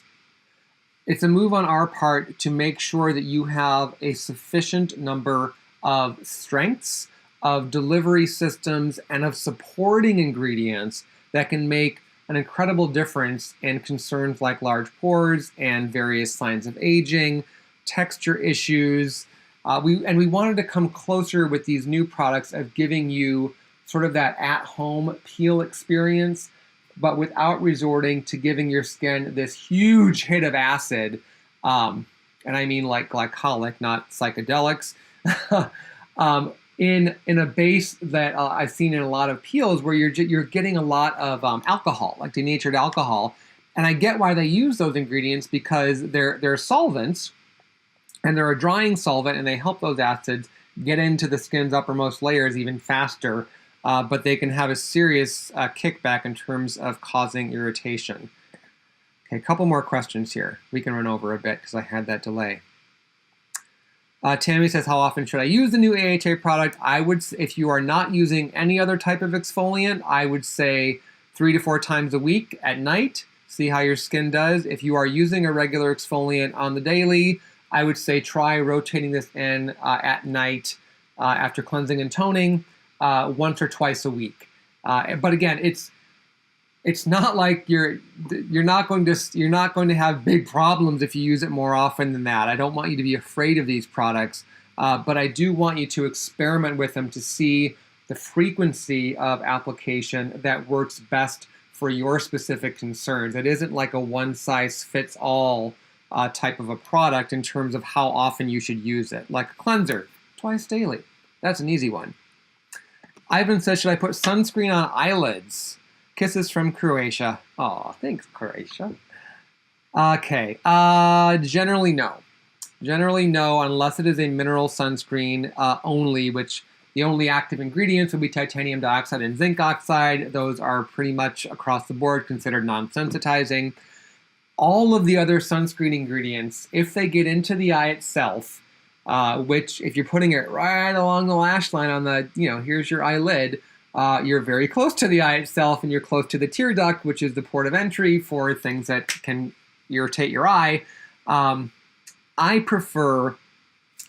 It's a move on our part to make sure that you have a sufficient number of strengths, of delivery systems, and of supporting ingredients that can make an incredible difference in concerns like large pores and various signs of aging, texture issues. We wanted to come closer with these new products of giving you sort of that at-home peel experience, but without resorting to giving your skin this huge hit of acid, and I mean like glycolic, not psychedelics, in a base that I've seen in a lot of peels where you're getting a lot of alcohol, like denatured alcohol, and I get why they use those ingredients because they're solvents. And they're a drying solvent, and they help those acids get into the skin's uppermost layers even faster, but they can have a serious kickback in terms of causing irritation. Okay, a couple more questions here. We can run over a bit because I had that delay. Tammy says, how often should I use the new AHA product? If you are not using any other type of exfoliant, I would say 3 to 4 times a week at night. See how your skin does. If you are using a regular exfoliant on the daily, I would say try rotating this in at night after cleansing and toning 1 or 2 a week. But again, it's not like you're not going to have big problems if you use it more often than that. I don't want you to be afraid of these products, but I do want you to experiment with them to see the frequency of application that works best for your specific concerns. It isn't like a one-size-fits-all type of a product in terms of how often you should use it. Like a cleanser, 2 daily. That's an easy one. Ivan says, should I put sunscreen on eyelids? Kisses from Croatia. Oh, thanks, Croatia. Okay, generally no. Generally no, unless it is a mineral sunscreen only, which the only active ingredients would be titanium dioxide and zinc oxide. Those are pretty much across the board considered non-sensitizing. All of the other sunscreen ingredients, if they get into the eye itself, which if you're putting it right along the lash line on the, here's your eyelid, you're very close to the eye itself and you're close to the tear duct, which is the port of entry for things that can irritate your eye. I prefer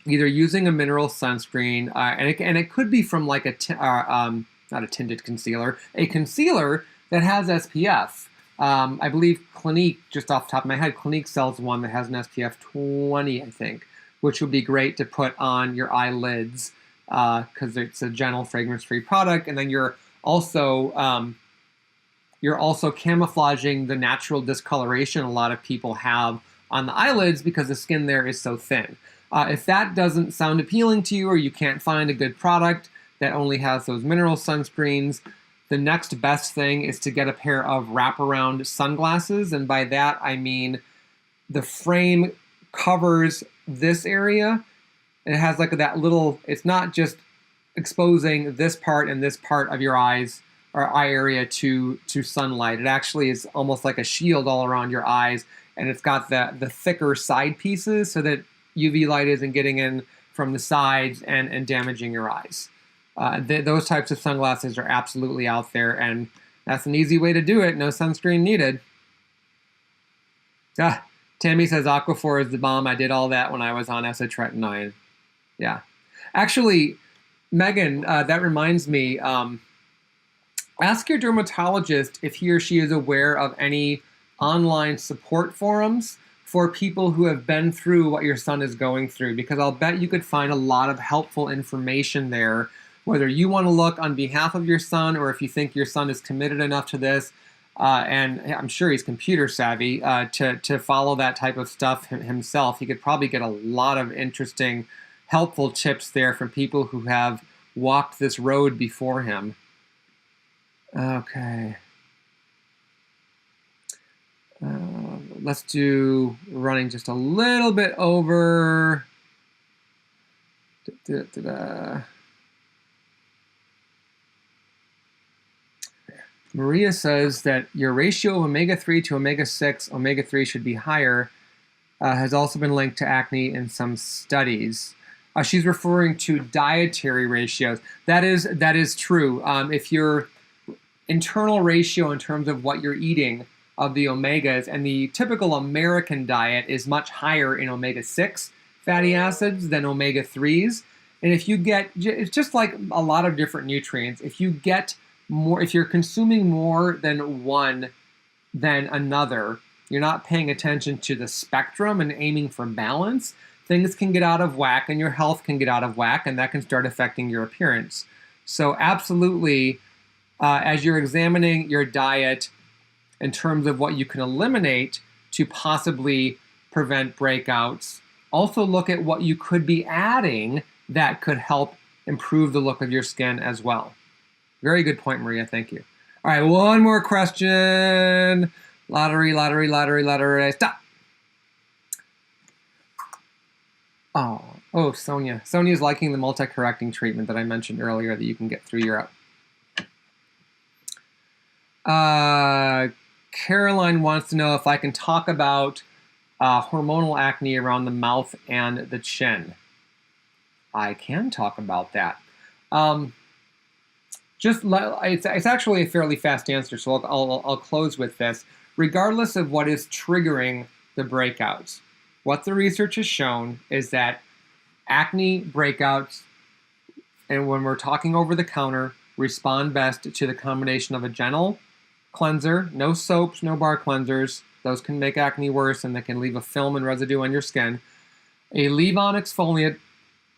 either using a mineral sunscreen, and it could be from like not a tinted concealer, a concealer that has SPF. I believe Clinique, just off the top of my head, Clinique sells one that has an SPF 20, I think, which would be great to put on your eyelids because it's a gentle fragrance-free product, and then you're also camouflaging the natural discoloration a lot of people have on the eyelids because the skin there is so thin. If that doesn't sound appealing to you or you can't find a good product that only has those mineral sunscreens, the next best thing is to get a pair of wraparound sunglasses, and by that I mean the frame covers this area. It has like that little, it's not just exposing this part and this part of your eyes or eye area to sunlight. It actually is almost like a shield all around your eyes, and it's got the thicker side pieces so that UV light isn't getting in from the sides and damaging your eyes. Those types of sunglasses are absolutely out there, and that's an easy way to do it. No sunscreen needed. Tammy says Aquaphor is the bomb. I did all that when I was on Isotretinoin. Yeah. Actually, Megan, that reminds me, ask your dermatologist if he or she is aware of any online support forums for people who have been through what your son is going through, because I'll bet you could find a lot of helpful information there, whether you want to look on behalf of your son or if you think your son is committed enough to this, and I'm sure he's computer savvy, to follow that type of stuff himself. He could probably get a lot of interesting, helpful tips there from people who have walked this road before him. Okay. Let's do running just a little bit over. Maria says that your ratio of omega-3 to omega-6, omega-3 should be higher, has also been linked to acne in some studies. She's referring to dietary ratios. That is true. If your internal ratio in terms of what you're eating of the omegas, and the typical American diet is much higher in omega-6 fatty acids than omega-3s. And if you get, it's just like a lot of different nutrients, if you get more, if you're consuming more than one than another, you're not paying attention to the spectrum and aiming for balance, things can get out of whack and your health can get out of whack, and that can start affecting your appearance. So absolutely, as you're examining your diet in terms of what you can eliminate to possibly prevent breakouts, also look at what you could be adding that could help improve the look of your skin as well. Very good point, Maria. Thank you. All right, one more question. Lottery. Stop. Oh, Sonia. Sonia's liking the multi-correcting treatment that I mentioned earlier that you can get through Europe. Caroline wants to know if I can talk about hormonal acne around the mouth and the chin. I can talk about that. It's actually a fairly fast answer, so I'll close with this. Regardless of what is triggering the breakouts, what the research has shown is that acne breakouts, and when we're talking over the counter, respond best to the combination of a gentle cleanser, no soaps, no bar cleansers. Those can make acne worse and they can leave a film and residue on your skin. A leave-on exfoliant,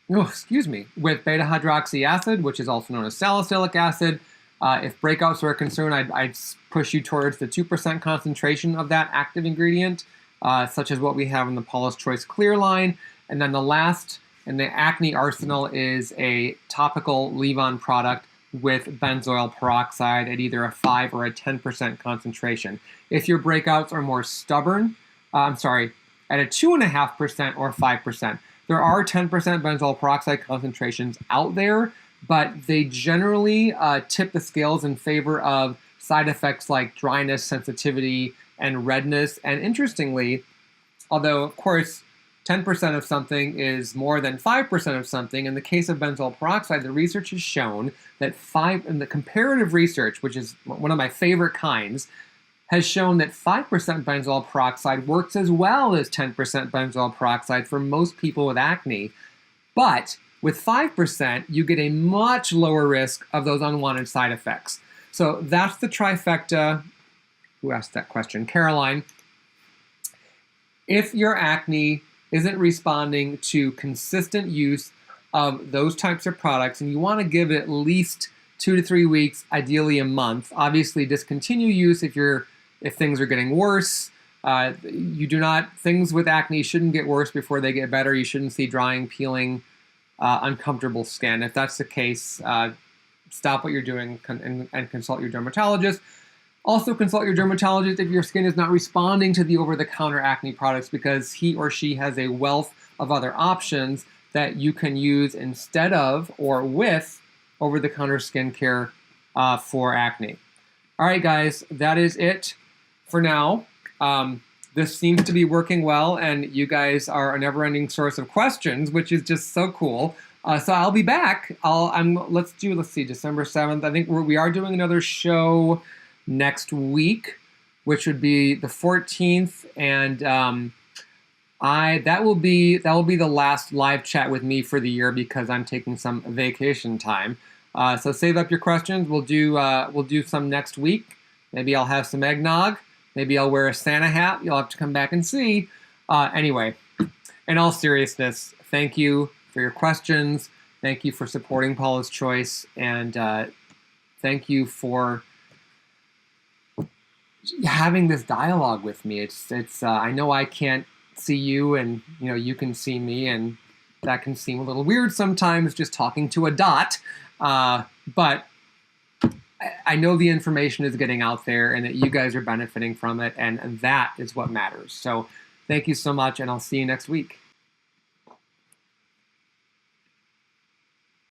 with beta-hydroxy acid, which is also known as salicylic acid. If breakouts are a concern, I'd push you towards the 2% concentration of that active ingredient, such as what we have in the Paula's Choice Clear line. And then the last in the acne arsenal is a topical leave-on product with benzoyl peroxide at either a 5 or a 10% concentration. If your breakouts are more stubborn, at a 2.5% or 5%. There are 10% benzoyl peroxide concentrations out there, but they generally tip the scales in favor of side effects like dryness, sensitivity, and redness. And interestingly, although of course 10% of something is more than 5% of something, in the case of benzoyl peroxide, the research has shown that in the comparative research, which is one of my favorite kinds, has shown that 5% benzoyl peroxide works as well as 10% benzoyl peroxide for most people with acne. But with 5%, you get a much lower risk of those unwanted side effects. So that's the trifecta. Who asked that question? Caroline. If your acne isn't responding to consistent use of those types of products, and you want to give it at least 2 to 3 weeks, ideally a month, obviously discontinue use if things are getting worse. Things with acne shouldn't get worse before they get better. You shouldn't see drying, peeling, uncomfortable skin. If that's the case, stop what you're doing and consult your dermatologist. Also consult your dermatologist if your skin is not responding to the over-the-counter acne products, because he or she has a wealth of other options that you can use instead of or with over-the-counter skincare for acne. All right, guys, that is it for now. This seems to be working well, and you guys are a never-ending source of questions, which is just so cool. So I'll be back. Let's see, December 7th. I think we are doing another show next week, which would be the 14th, and that will be the last live chat with me for the year because I'm taking some vacation time. So save up your questions. We'll do some next week. Maybe I'll have some eggnog. Maybe I'll wear a Santa hat. You'll have to come back and see. Anyway, in all seriousness, thank you for your questions. Thank you for supporting Paula's Choice, and thank you for having this dialogue with me. It's I know I can't see you, and you can see me, and that can seem a little weird sometimes, just talking to a dot. But I know the information is getting out there, and that you guys are benefiting from it, and that is what matters. So thank you so much, and I'll see you next week.